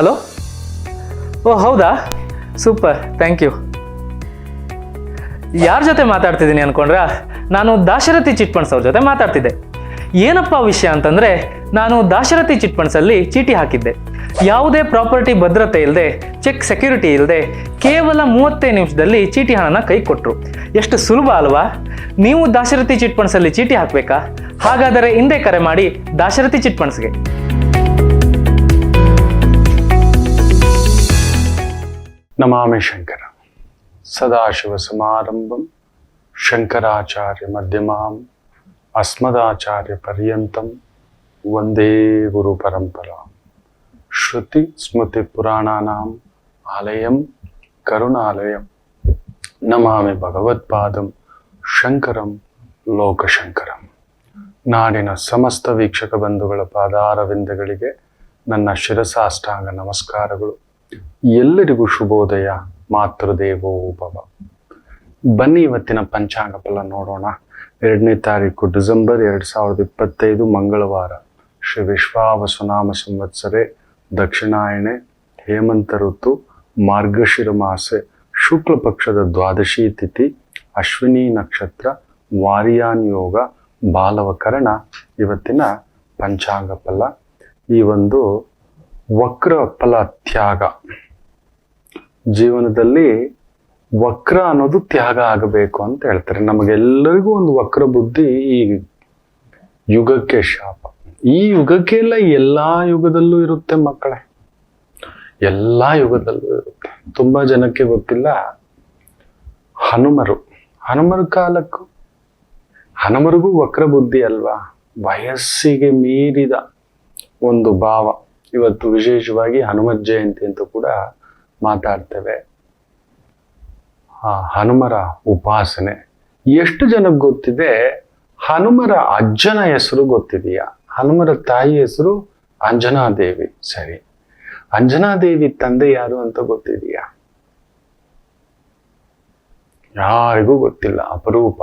Hello. ಓ ಹೌದಾ, super, thank you. ಯಾರ ಜೊತೆ ಮಾತಾಡ್ತಿದ್ದೀನಿ ಅಂದ್ಕೊಂಡ್ರಾ? ನಾನು ದಾಶರಥಿ ಚಿಟ್ ಫಂಡ್ಸ್ ಅವ್ರ ಜೊತೆ ಮಾತಾಡ್ತಿದ್ದೆ. ಏನಪ್ಪ ವಿಷಯ ಅಂತಂದರೆ, ನಾನು ದಾಶರಥಿ ಚಿಟ್ ಫಂಡ್ಸಲ್ಲಿ ಚೀಟಿ ಹಾಕಿದ್ದೆ. ಯಾವುದೇ ಪ್ರಾಪರ್ಟಿ ಭದ್ರತೆ ಇಲ್ಲದೆ, ಚೆಕ್ ಸೆಕ್ಯೂರಿಟಿ ಇಲ್ಲದೆ, ಕೇವಲ 35 ನಿಮಿಷದಲ್ಲಿ ಚೀಟಿ ಹಣನ ಕೈ ಕೊಟ್ಟರು. ಎಷ್ಟು ಸುಲಭ ಅಲ್ವಾ? ನೀವು ದಾಶರಥಿ ಚಿಟ್ ಫಂಡ್ಸಲ್ಲಿ ಚೀಟಿ ಹಾಕಬೇಕಾ? ಹಾಗಾದರೆ ಹಿಂದೆ ಕರೆ ಮಾಡಿ ದಾಶರಥಿ ಚಿಟ್ ಫಂಡ್ಸ್ಗೆ. ನಮಾಮಿ ಶಂಕರ ಸದಾಶಿವ ಸಮಾರಂಭಂ ಶಂಕರಾಚಾರ್ಯ ಮಧ್ಯಮಾಂ ಅಸ್ಮದಾಚಾರ್ಯ ಪರ್ಯಂತಂ ವಂದೇ ಗುರು ಪರಂಪರಾ. ಶ್ರುತಿ ಸ್ಮೃತಿ ಪುರಾಣಾನಾಂ ಆಲಯಂ ಕರುಣಾಲಯಂ ನಮಾಮಿ ಭಗವತ್ಪಾದಂ ಶಂಕರಂ ಲೋಕಶಂಕರಂ. ನಾಡಿನ ಸಮಸ್ತ ವೀಕ್ಷಕ ಬಂಧುಗಳ ಪಾದಾರವಿಂದಗಳಿಗೆ ನನ್ನ ಶಿರಸಾಷ್ಟಾಂಗ ನಮಸ್ಕಾರಗಳು. ಎಲ್ಲರಿಗೂ ಶುಭೋದಯ. ಮಾತೃದೇವೋ ಭವ. ಬನ್ನಿ ಇವತ್ತಿನ ಪಂಚಾಂಗ ಫಲ ನೋಡೋಣ. 2ನೇ ತಾರೀಕು ಡಿಸೆಂಬರ್ 2025 ಮಂಗಳವಾರ. ಶ್ರೀ ವಿಶ್ವಾವಸುನಾಮ ಸಂವತ್ಸರೆ, ದಕ್ಷಿಣಾಯಣೆ, ಹೇಮಂತ ಋತು, ಮಾರ್ಗಶಿರ ಮಾಸೆ, ಶುಕ್ಲ ಪಕ್ಷದ ದ್ವಾದಶಿ ತಿಥಿ, ಅಶ್ವಿನಿ ನಕ್ಷತ್ರ, ವಾರಿಯಾನ್ ಯೋಗ, ಬಾಲವಕರಣ ಇವತ್ತಿನ ಪಂಚಾಂಗ ಫಲ. ಈ ಒಂದು ವಕ್ರ ಫಲ ತ್ಯಾಗ, ಜೀವನದಲ್ಲಿ ವಕ್ರ ಅನ್ನೋದು ತ್ಯಾಗ ಆಗಬೇಕು ಅಂತ ಹೇಳ್ತಾರೆ. ನಮಗೆಲ್ಲರಿಗೂ ಒಂದು ವಕ್ರ ಬುದ್ಧಿ ಈ ಯುಗಕ್ಕೆ ಶಾಪ. ಈ ಯುಗಕ್ಕೆ ಎಲ್ಲ ಎಲ್ಲಾ ಯುಗದಲ್ಲೂ ಇರುತ್ತೆ ಮಕ್ಕಳೇ, ಎಲ್ಲಾ ಯುಗದಲ್ಲೂ ಇರುತ್ತೆ. ತುಂಬಾ ಜನಕ್ಕೆ ಗೊತ್ತಿಲ್ಲ, ಹನುಮರ ಕಾಲಕ್ಕೂ ಹನುಮರಿಗೂ ವಕ್ರ ಬುದ್ಧಿ ಅಲ್ವಾ? ವಯಸ್ಸಿಗೆ ಮೀರಿದ ಒಂದು ಭಾವ. ಇವತ್ತು ವಿಶೇಷವಾಗಿ ಹನುಮತ್ ಜಯಂತಿ ಅಂತ ಕೂಡ ಮಾತಾಡ್ತೇವೆ. ಹನುಮರ ಉಪಾಸನೆ ಎಷ್ಟು ಜನಕ್ಕೆ ಗೊತ್ತಿದೆ? ಹನುಮರ ಅಜ್ಜನ ಹೆಸರು ಗೊತ್ತಿದೆಯಾ? ಹನುಮರ ತಾಯಿ ಹೆಸರು ಅಂಜನಾದೇವಿ. ಸರಿ, ಅಂಜನಾದೇವಿ ತಂದೆ ಯಾರು ಅಂತ ಗೊತ್ತಿದೆಯಾ? ಯಾರಿಗೂ ಗೊತ್ತಿಲ್ಲ. ಅಪರೂಪ.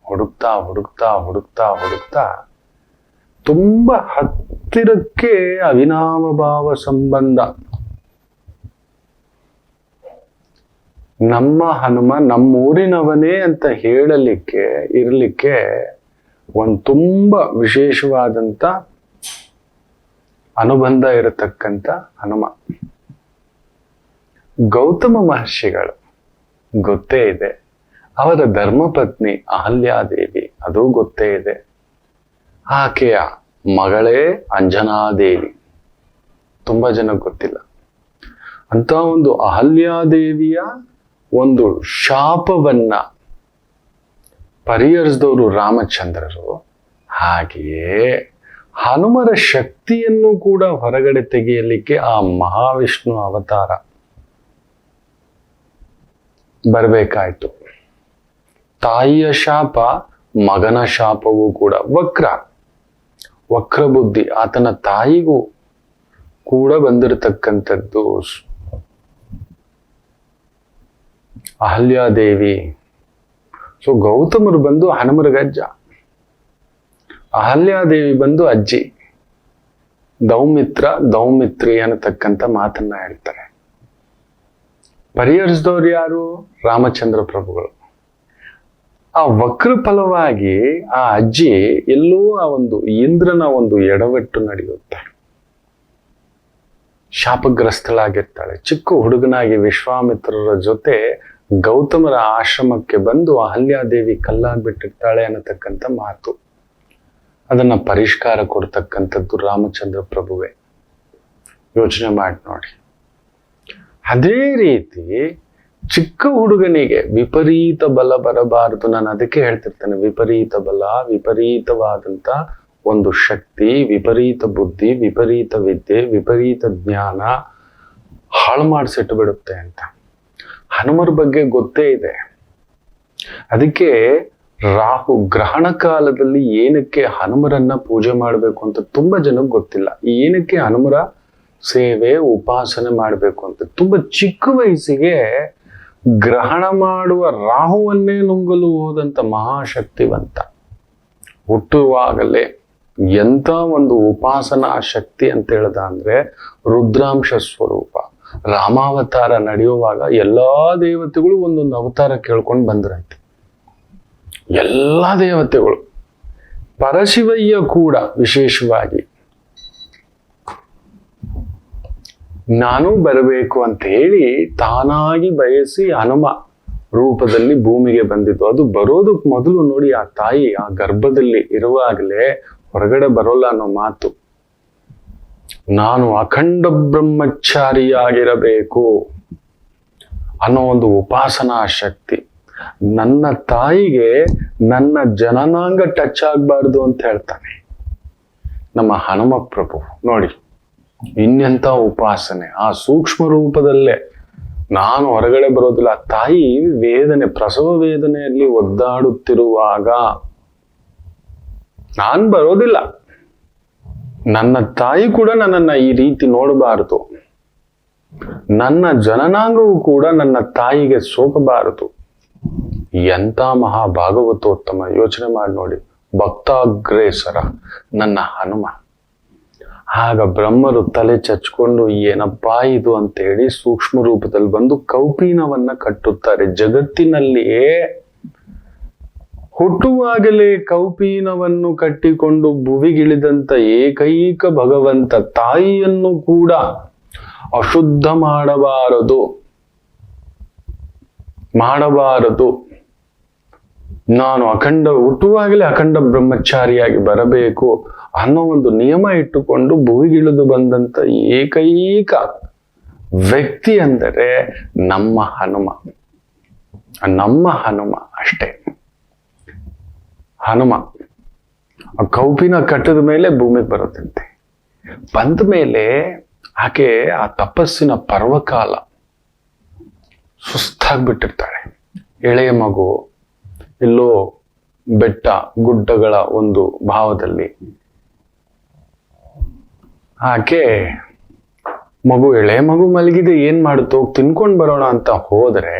ಹುಡುಕ್ತಾ ಹುಡುಕ್ತಾ ಹುಡುಕ್ತಾ ಹುಡುಕ್ತಾ ತುಂಬಾ ಹತ್ತಿರಕ್ಕೆ ಅವಿನಾಭಾವ ಸಂಬಂಧ. ನಮ್ಮ ಹನುಮ ನಮ್ಮೂರಿನವನೇ ಅಂತ ಇರಲಿಕ್ಕೆ ಒಂದು ತುಂಬಾ ವಿಶೇಷವಾದಂತ ಅನುಬಂಧ ಇರತಕ್ಕಂಥ ಹನುಮ. ಗೌತಮ ಮಹರ್ಷಿಗಳು ಗೊತ್ತೇ ಇದೆ. ಅವರ ಧರ್ಮಪತ್ನಿ ಅಹಲ್ಯಾದೇವಿ, ಅದು ಗೊತ್ತೇ ಇದೆ. ಆಕೆಯ ಮಗಳೇ ಅಂಜನಾದೇವಿ, ತುಂಬಾ ಜನ ಗೊತ್ತಿಲ್ಲ. ಅಂತ ಒಂದು ಅಹಲ್ಯಾದೇವಿಯ ಒಂದು ಶಾಪವನ್ನ ಪರಿಹರಿಸಿದವರು ರಾಮಚಂದ್ರರು. ಹಾಗೆಯೇ ಹನುಮರ ಶಕ್ತಿಯನ್ನು ಕೂಡ ಹೊರಗಡೆ ತೆಗೆಯಲಿಕ್ಕೆ ಆ ಮಹಾವಿಷ್ಣು ಅವತಾರ ಬರಬೇಕಾಯ್ತು. ತಾಯಿಯ ಶಾಪ, ಮಗನ ಶಾಪವೂ ಕೂಡ ವಕ್ರ ಬುದ್ಧಿ ಆತನ ತಾಯಿಗೂ ಕೂಡ ಬಂದಿರತಕ್ಕಂಥದ್ದು. ಅಹಲ್ಯಾದೇವಿ. ಸೊ ಗೌತಮರು ಬಂದು ಹನುಮರಿಗೆ ಅಜ್ಜ, ಅಹಲ್ಯಾದೇವಿ ಬಂದು ಅಜ್ಜಿ. ದೌಮಿತ್ರಿ ಅನ್ನತಕ್ಕಂಥ ಮಾತನ್ನ ಹೇಳ್ತಾರೆ. ಪರಿಹರಿಸಿದವರು ಯಾರು? ರಾಮಚಂದ್ರ ಪ್ರಭುಗಳು. ಆ ವಕ್ರ ಫಲವಾಗಿ ಆ ಅಜ್ಜಿ ಎಲ್ಲೋ ಆ ಒಂದು ಇಂದ್ರನ ಒಂದು ಎಡವಟ್ಟು ನಡೆಯುತ್ತೆ. ಶಾಪಗ್ರಸ್ತಳಾಗಿರ್ತಾಳೆ. ಚಿಕ್ಕ ಹುಡುಗನಾಗಿ ವಿಶ್ವಾಮಿತ್ರರ ಜೊತೆ ಗೌತಮರ ಆಶ್ರಮಕ್ಕೆ ಬಂದು ಅಹಲ್ಯಾದೇವಿ ಕಲ್ಲಾಗ್ಬಿಟ್ಟಿರ್ತಾಳೆ ಅನ್ನತಕ್ಕಂಥ ಮಾತು. ಅದನ್ನ ಪರಿಷ್ಕಾರ ಕೊಡ್ತಕ್ಕಂಥದ್ದು ರಾಮಚಂದ್ರ ಪ್ರಭುವೇ. ಯೋಚನೆ ಮಾಡಿ ನೋಡಿ. ಅದೇ ರೀತಿ ಚಿಕ್ಕ ಹುಡುಗನಿಗೆ ವಿಪರೀತ ಬಲ ಬರಬಾರದು. ನಾನು ಅದಕ್ಕೆ ಹೇಳ್ತಿರ್ತೇನೆ, ವಿಪರೀತ ಬಲ, ವಿಪರೀತವಾದಂತ ಒಂದು ಶಕ್ತಿ, ವಿಪರೀತ ಬುದ್ಧಿ, ವಿಪರೀತ ವಿದ್ಯೆ, ವಿಪರೀತ ಜ್ಞಾನ ಹಾಳು ಮಾಡಿಸಿಟ್ಟು ಬಿಡುತ್ತೆ ಅಂತ. ಹನುಮರ ಬಗ್ಗೆ ಗೊತ್ತೇ ಇದೆ. ಅದಕ್ಕೆ ರಾಹು ಗ್ರಹಣ ಕಾಲದಲ್ಲಿ ಏನಕ್ಕೆ ಹನುಮರನ್ನ ಪೂಜೆ ಮಾಡಬೇಕು ಅಂತ ತುಂಬಾ ಜನಕ್ಕೆ ಗೊತ್ತಿಲ್ಲ. ಏನಕ್ಕೆ ಹನುಮರ ಸೇವೆ ಉಪಾಸನೆ ಮಾಡಬೇಕು ಅಂತ. ತುಂಬಾ ಚಿಕ್ಕ ವಯಸ್ಸಿಗೆ ಗ್ರಹಣ ಮಾಡುವ ರಾಹುವನ್ನೇ ನುಂಗಲು ಹೋದಂತ ಮಹಾಶಕ್ತಿವಂತ. ಹುಟ್ಟುವಾಗಲೇ ಎಂಥ ಒಂದು ಉಪಾಸನಾ ಶಕ್ತಿ ಅಂತ ಹೇಳ್ದ ಅಂದ್ರೆ ರುದ್ರಾಂಶ ಸ್ವರೂಪ. ರಾಮಾವತಾರ ನಡೆಯುವಾಗ ಎಲ್ಲಾ ದೇವತೆಗಳು ಒಂದೊಂದು ಅವತಾರ ಕೇಳ್ಕೊಂಡು ಬಂದ್ರಂತೆ. ಎಲ್ಲಾ ದೇವತೆಗಳು, ಪರಶಿವಯ್ಯ ಕೂಡ ವಿಶೇಷವಾಗಿ ನಾನು ಬರಬೇಕು ಅಂತ ಹೇಳಿ ತಾನಾಗಿ ಬಯಸಿ ಹನುಮ ರೂಪದಲ್ಲಿ ಭೂಮಿಗೆ ಬಂದಿದ್ದು. ಅದು ಬರೋದಕ್ಕೆ ಮೊದಲು ನೋಡಿ, ಆ ತಾಯಿ ಆ ಗರ್ಭದಲ್ಲಿ ಇರುವಾಗಲೇ ಹೊರಗಡೆ ಬರೋಲ್ಲ ಅನ್ನೋ ಮಾತು. ನಾನು ಅಖಂಡ ಬ್ರಹ್ಮಚಾರಿಯಾಗಿರಬೇಕು ಅನ್ನೋ ಒಂದು ಉಪಾಸನಾ ಶಕ್ತಿ. ನನ್ನ ತಾಯಿಗೆ ನನ್ನ ಜನನಾಂಗ ಟಚ್ ಆಗ್ಬಾರ್ದು ಅಂತ ಹೇಳ್ತಾನೆ ನಮ್ಮ ಹನುಮ ಪ್ರಭು. ನೋಡಿ ಇನ್ನೆಂಥ ಉಪಾಸನೆ. ಆ ಸೂಕ್ಷ್ಮ ರೂಪದಲ್ಲೇ ನಾನು ಹೊರಗಡೆ ಬರೋದಿಲ್ಲ. ತಾಯಿ ವೇದನೆ, ಪ್ರಸವ ವೇದನೆಯಲ್ಲಿ ಒದ್ದಾಡುತ್ತಿರುವಾಗ ನಾನ್ ಬರೋದಿಲ್ಲ. ನನ್ನ ತಾಯಿ ಕೂಡ ನನ್ನನ್ನ ಈ ರೀತಿ ನೋಡಬಾರದು. ನನ್ನ ಜನನಾಂಗವು ಕೂಡ ನನ್ನ ತಾಯಿಗೆ ಸೋಕಬಾರದು. ಎಂಥ ಮಹಾಭಾಗವತೋತ್ತಮ. ಯೋಚನೆ ಮಾಡಿ ನೋಡಿ, ಭಕ್ತಾಗ್ರೇಸರ ನನ್ನ ಹನುಮ. ಆಗ ಬ್ರಹ್ಮರು ತಲೆ ಚಚ್ಕೊಂಡು ಏನಪ್ಪಾ ಇದು ಅಂತೇಳಿ ಸೂಕ್ಷ್ಮ ರೂಪದಲ್ಲಿ ಬಂದು ಕೌಪೀನವನ್ನ ಕಟ್ಟುತ್ತಾರೆ. ಜಗತ್ತಿನಲ್ಲಿಯೇ ಹುಟ್ಟುವಾಗಲೇ ಕೌಪೀನವನ್ನು ಕಟ್ಟಿಕೊಂಡು ಭುವಿಗಿಳಿದಂತ ಏಕೈಕ ಭಗವಂತ ತಾಯಿಯನ್ನು ಕೂಡ ಅಶುದ್ಧ ಮಾಡಬಾರದು. ನಾನು ಹುಟ್ಟುವಾಗಲೇ ಅಖಂಡ ಬ್ರಹ್ಮಚಾರಿಯಾಗಿ ಬರಬೇಕು ಅನ್ನೋ ಒಂದು ನಿಯಮ ಇಟ್ಟುಕೊಂಡು ಭುವಿಗಿಳಿದು ಬಂದಂತ ಏಕೈಕ ವ್ಯಕ್ತಿ ಅಂದರೆ ನಮ್ಮ ಹನುಮ ಅಷ್ಟೇ. ಹನುಮ ಆ ಕೌಪಿನ ಕಟ್ಟದ ಮೇಲೆ ಭೂಮಿಗೆ ಬರುತ್ತಂತೆ. ಬಂದ ಮೇಲೆ ಆಕೆ ಆ ತಪಸ್ಸಿನ ಪರ್ವಕಾಲ ಸುಸ್ತಾಗ್ಬಿಟ್ಟಿರ್ತಾಳೆ. ಎಳೆಯ ಮಗು ಎಲ್ಲೋ ಬೆಟ್ಟ ಗುಡ್ಡಗಳ ಒಂದು ಭಾವದಲ್ಲಿ ಆಕೆ ಎಳೆ ಮಗು ಮಲಗಿದೆ, ಏನ್ ಮಾಡುತ್ತೋ ತಿನ್ಕೊಂಡ್ ಬರೋಣ ಅಂತ ಹೋದ್ರೆ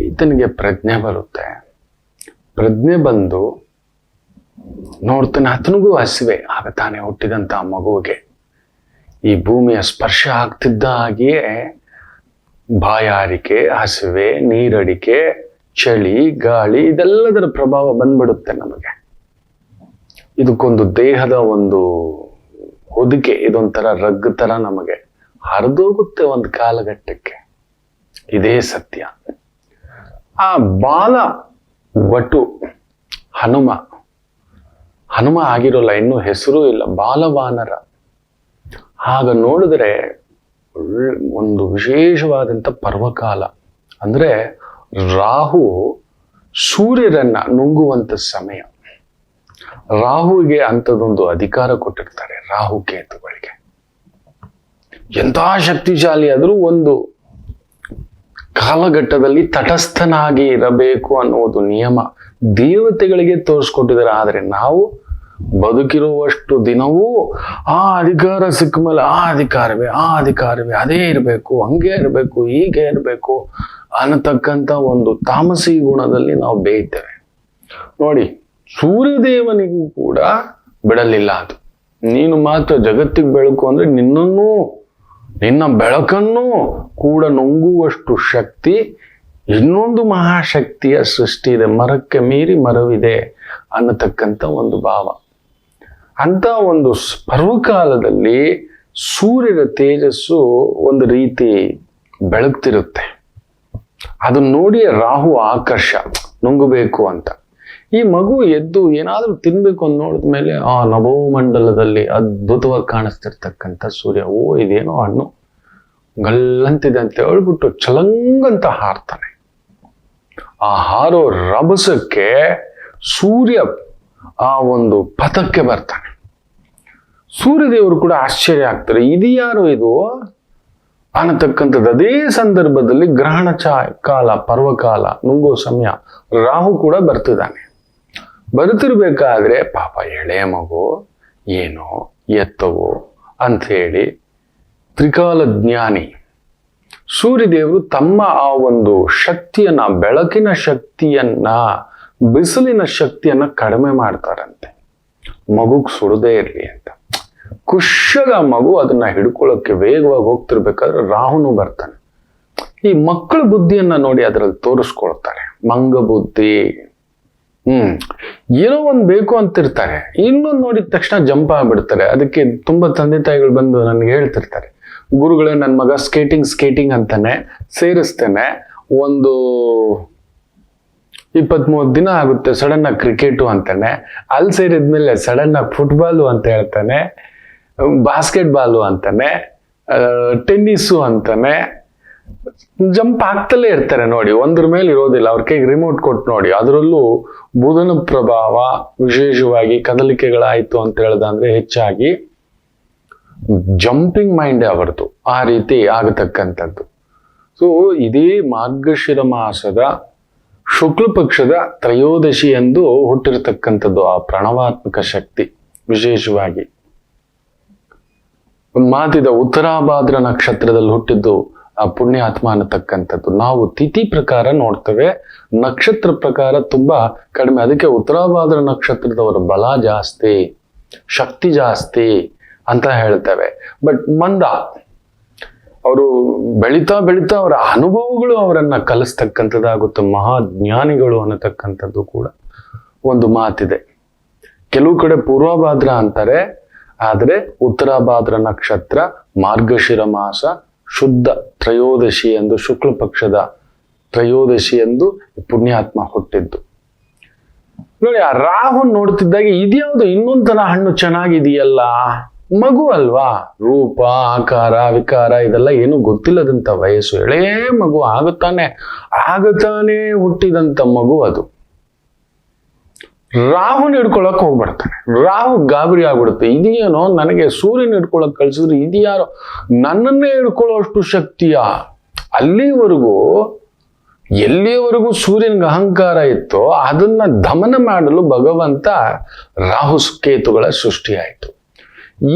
ಈತನಿಗೆ ಪ್ರಜ್ಞೆ ಬರುತ್ತೆ. ಪ್ರಜ್ಞೆ ಬಂದು ನೋಡ್ತಾನೆ, ಆತನಿಗೂ ಹಸಿವೆ. ಆಗ ತಾನೇ ಹುಟ್ಟಿದಂತ ಮಗುವಿಗೆ ಈ ಭೂಮಿಯ ಸ್ಪರ್ಶ ಆಗ್ತಿದ್ದ ಹಾಗೆಯೇ ಬಾಯಾರಿಕೆ, ಹಸಿವೆ, ನೀರಡಿಕೆ, ಚಳಿ, ಗಾಳಿ ಇದೆಲ್ಲದರ ಪ್ರಭಾವ ಬಂದ್ಬಿಡುತ್ತೆ ನಮಗೆ. ಇದಕ್ಕೊಂದು ದೇಹದ ಒಂದು ಹೊದಿಕೆ, ಇದೊಂಥರ ರಗ್ ತರ ನಮಗೆ ಹರಿದೋಗುತ್ತೆ ಒಂದು ಕಾಲಘಟ್ಟಕ್ಕೆ. ಇದೇ ಸತ್ಯ. ಆ ಬಾಲ ವಟು ಹನುಮ ಆಗಿರೋಲ್ಲ, ಇನ್ನೂ ಹೆಸರು ಇಲ್ಲ, ಬಾಲವಾನರ. ಆಗ ನೋಡಿದ್ರೆ ಒಂದು ವಿಶೇಷವಾದಂಥ ಪರ್ವಕಾಲ. ಅಂದ್ರೆ ರಾಹು ಸೂರ್ಯರನ್ನ ನುಂಗುವಂತ ಸಮಯ. ರಾಹುವಿಗೆ ಅಂಥದ್ದೊಂದು ಅಧಿಕಾರ ಕೊಟ್ಟಿರ್ತಾರೆ, ರಾಹು ಕೇತುಗಳಿಗೆ. ಎಂಥ ಶಕ್ತಿಶಾಲಿ ಆದರೂ ಒಂದು ಕಾಲಘಟ್ಟದಲ್ಲಿ ತಟಸ್ಥನಾಗಿ ಇರಬೇಕು ಅನ್ನುವುದು ನಿಯಮ ದೇವತೆಗಳಿಗೆ ತೋರಿಸ್ಕೊಟ್ಟಿದ್ದಾರೆ. ಆದರೆ ನಾವು ಬದುಕಿರುವಷ್ಟು ದಿನವೂ ಆ ಅಧಿಕಾರ ಸಿಕ್ಕ ಮೇಲೆ ಆ ಅಧಿಕಾರವೇ ಅದೇ ಇರಬೇಕು, ಹಂಗೆ ಇರಬೇಕು, ಹೀಗೆ ಇರಬೇಕು ಅನ್ನತಕ್ಕಂಥ ಒಂದು ತಾಮಸಿ ಗುಣದಲ್ಲಿ ನಾವು ಬೇಯ್ತೇವೆ. ನೋಡಿ, ಸೂರ್ಯದೇವನಿಗೂ ಕೂಡ ಬಿಡಲಿಲ್ಲ ಅದು. ನೀನು ಮಾತ್ರ ಜಗತ್ತಿಗೆ ಬೆಳಕು ಅಂದ್ರೆ ನಿನ್ನ ಬೆಳಕನ್ನು ಕೂಡ ನುಂಗುವಷ್ಟು ಶಕ್ತಿ ಇನ್ನೊಂದು ಮಹಾಶಕ್ತಿಯ ಸೃಷ್ಟಿ ಇದೆ. ಮರಕ್ಕೆ ಮೀರಿ ಮರವಿದೆ ಅನ್ನತಕ್ಕಂಥ ಒಂದು ಭಾವ. ಅಂತ ಒಂದು ಪರ್ವಕಾಲದಲ್ಲಿ ಸೂರ್ಯನ ತೇಜಸ್ಸು ಒಂದು ರೀತಿ ಬೆಳಗ್ತಿರುತ್ತೆ. ಅದನ್ನ ನೋಡಿ ರಾಹು ಆಕರ್ಷ ನುಂಗಬೇಕು ಅಂತ. ಈ ಮಗು ಎದ್ದು ಏನಾದ್ರೂ ತಿನ್ಬೇಕು ಅಂತ ನೋಡಿದ್ಮೇಲೆ ಆ ನಭೋಮಂಡಲದಲ್ಲಿ ಅದ್ಭುತವಾಗಿ ಕಾಣಿಸ್ತಿರ್ತಕ್ಕಂಥ ಸೂರ್ಯ, ಇದೇನೋ ಹಣ್ಣು ಗಲ್ಲಂತಿದೆ ಅಂತ ಹೇಳ್ಬಿಟ್ಟು ಚಲಂಗಂತ ಹಾರ್ತಾನೆ. ಆ ಹಾರೋ ರಭಸಕ್ಕೆ ಸೂರ್ಯ ಆ ಒಂದು ಪಥಕ್ಕೆ ಬರ್ತಾನೆ. ಸೂರ್ಯದೇವರು ಕೂಡ ಆಶ್ಚರ್ಯ ಆಗ್ತಾರೆ, ಇದು ಯಾರು ಇದು ಅನ್ನತಕ್ಕಂಥದ್ದು. ಅದೇ ಸಂದರ್ಭದಲ್ಲಿ ಗ್ರಹಣ ಕಾಲ, ಪರ್ವಕಾಲ ನುಂಗೋ ಸಮಯ, ರಾಹು ಕೂಡ ಬರ್ತಿರ್ಬೇಕಾದ್ರೆ ಪಾಪ ಎಳೆಯ ಮಗು ಏನೋ ಎತ್ತವೋ ಅಂತ ಹೇಳಿ ತ್ರಿಕಾಲ ಜ್ಞಾನಿ ಸೂರ್ಯದೇವರು ತಮ್ಮ ಆ ಒಂದು ಶಕ್ತಿಯನ್ನ, ಬೆಳಕಿನ ಶಕ್ತಿಯನ್ನ, ಬಿಸಿಲಿನ ಶಕ್ತಿಯನ್ನ ಕಡಿಮೆ ಮಾಡ್ತಾರಂತೆ. ಮಗುಗ್ ಸುಡದೇ ಇರ್ಲಿ ಅಂತ. ಖುಷಿಯಾಗ ಮಗು ಅದನ್ನ ಹಿಡ್ಕೊಳ್ಳೋಕೆ ವೇಗವಾಗಿ ಹೋಗ್ತಿರ್ಬೇಕಾದ್ರೆ ರಾಹುನು ಬರ್ತಾನೆ. ಈ ಮಕ್ಕಳ ಬುದ್ಧಿಯನ್ನ ನೋಡಿ ಅದರಲ್ಲಿ ತೋರಿಸ್ಕೊಳ್ತಾರೆ. ಮಂಗ ಬುದ್ಧಿ, ಏನೋ ಒಂದ್ ಬೇಕು ಅಂತಿರ್ತಾರೆ, ಇನ್ನೊಂದು ನೋಡಿದ ತಕ್ಷಣ ಜಂಪ್ ಆಗ್ಬಿಡ್ತಾರೆ. ಅದಕ್ಕೆ ತುಂಬಾ ತಂದೆ ತಾಯಿಗಳು ಬಂದು ನನ್ಗೆ ಹೇಳ್ತಿರ್ತಾರೆ, ಗುರುಗಳೇ ನನ್ನ ಮಗ ಸ್ಕೇಟಿಂಗ್ ಅಂತಾನೆ ಸೇರಿಸ್ತೇನೆ, ಒಂದು 20-30 ದಿನ ಆಗುತ್ತೆ, ಸಡನ್ ಆಗಿ ಕ್ರಿಕೆಟು ಅಂತಾನೆ, ಅಲ್ಲಿ ಸೇರಿದ್ಮೇಲೆ ಸಡನ್ ಆಗಿ ಫುಟ್ಬಾಲು ಅಂತ ಹೇಳ್ತಾನೆ, ಬಾಸ್ಕೆಟ್ ಬಾಲು ಅಂತಾನೆ, ಟೆನ್ನಿಸ್ಸು ಅಂತಾನೆ, ಜಂಪ್ ಆಗ್ತಲೇ ಇರ್ತಾರೆ. ನೋಡಿ, ಒಂದ್ರ ಮೇಲೆ ಇರೋದಿಲ್ಲ. ಅವ್ರ ಕೈಗೆ ರಿಮೋಟ್ ಕೊಟ್ಟು ನೋಡಿ, ಅದರಲ್ಲೂ ಬುಧನ ಪ್ರಭಾವ ವಿಶೇಷವಾಗಿ ಕದಲಿಕೆಗಳಾಯ್ತು ಅಂತ ಹೇಳ್ದಂದ್ರೆ ಹೆಚ್ಚಾಗಿ ಜಂಪಿಂಗ್ ಮೈಂಡೇ ಅವರದು, ಆ ರೀತಿ ಆಗತಕ್ಕಂಥದ್ದು. ಸೊ ಇದೇ ಮಾರ್ಗಶಿರ ಮಾಸದ ಶುಕ್ಲ ಪಕ್ಷದ ತ್ರಯೋದಶಿ ಎಂದು ಹುಟ್ಟಿರತಕ್ಕಂಥದ್ದು ಆ ಪ್ರಣವಾತ್ಮಕ ಶಕ್ತಿ. ವಿಶೇಷವಾಗಿ ಒಂದು ಮಾತಿದ ಉತ್ತರಾಭಾದ್ರ ನಕ್ಷತ್ರದಲ್ಲಿ ಹುಟ್ಟಿದ್ದು ಆ ಪುಣ್ಯಾತ್ಮ ಅನ್ನತಕ್ಕಂಥದ್ದು. ನಾವು ತಿಥಿ ಪ್ರಕಾರ ನೋಡ್ತೇವೆ, ನಕ್ಷತ್ರ ಪ್ರಕಾರ ತುಂಬಾ ಕಡಿಮೆ. ಅದಕ್ಕೆ ಉತ್ತರಾಭಾದ್ರ ನಕ್ಷತ್ರದವರ ಬಲ ಜಾಸ್ತಿ, ಶಕ್ತಿ ಜಾಸ್ತಿ ಅಂತ ಹೇಳ್ತೇವೆ. ಬಟ್ ಮಂದ, ಅವರು ಬೆಳೀತಾ ಅವರ ಅನುಭವಗಳು ಅವರನ್ನ ಕಲಿಸ್ತಕ್ಕಂಥದ್ದಾಗುತ್ತೆ. ಮಹಾಜ್ಞಾನಿಗಳು ಅನ್ನತಕ್ಕಂಥದ್ದು ಕೂಡ ಒಂದು ಮಾತಿದೆ. ಕೆಲವು ಕಡೆ ಪೂರ್ವಭಾದ್ರ ಅಂತಾರೆ, ಆದರೆ ಉತ್ತರಾಭಾದ್ರ ನಕ್ಷತ್ರ ಮಾರ್ಗಶಿರ ಮಾಸ ಶುದ್ಧ ತ್ರಯೋದಶಿ ಎಂದು, ಶುಕ್ಲ ಪಕ್ಷದ ತ್ರಯೋದಶಿ ಎಂದು ಪುಣ್ಯಾತ್ಮ ಹುಟ್ಟಿದ್ದು. ನೋಡಿ, ಆ ರಾಹು ನೋಡ್ತಿದ್ದಾಗ ಇದ್ಯಾವುದು ಇನ್ನೊಂಥರ ಹಣ್ಣು ಚೆನ್ನಾಗಿದೆಯಲ್ಲ, ಮಗು ಅಲ್ವಾ, ರೂಪ ಆಕಾರ ವಿಕಾರ ಇದೆಲ್ಲ ಏನು ಗೊತ್ತಿಲ್ಲದಂತ ವಯಸ್ಸು, ಎಳೇ ಮಗು ಆಗುತ್ತಾನೆ ಹುಟ್ಟಿದಂತ ಮಗು ಅದು. ರಾಹುನ ಹಿಡ್ಕೊಳಕ್ ಹೋಗ್ಬಿಡ್ತಾನೆ. ರಾಹು ಗಾಬರಿ ಆಗ್ಬಿಡುತ್ತೆ, ಇದೇನೋ ನನಗೆ ಸೂರ್ಯನ ಹಿಡ್ಕೊಳಕ್ ಕಳ್ಸಿದ್ರು, ಇದ್ಯಾರೋ ನನ್ನನ್ನೇ ಹಿಡ್ಕೊಳ್ಳೋ ಅಷ್ಟು ಶಕ್ತಿಯ. ಎಲ್ಲಿಯವರೆಗೂ ಸೂರ್ಯನಿಗೆ ಅಹಂಕಾರ ಇತ್ತೋ ಅದನ್ನ ದಮನ ಮಾಡಲು ಭಗವಂತ ರಾಹು ಕೇತುಗಳ ಸೃಷ್ಟಿಯಾಯಿತು.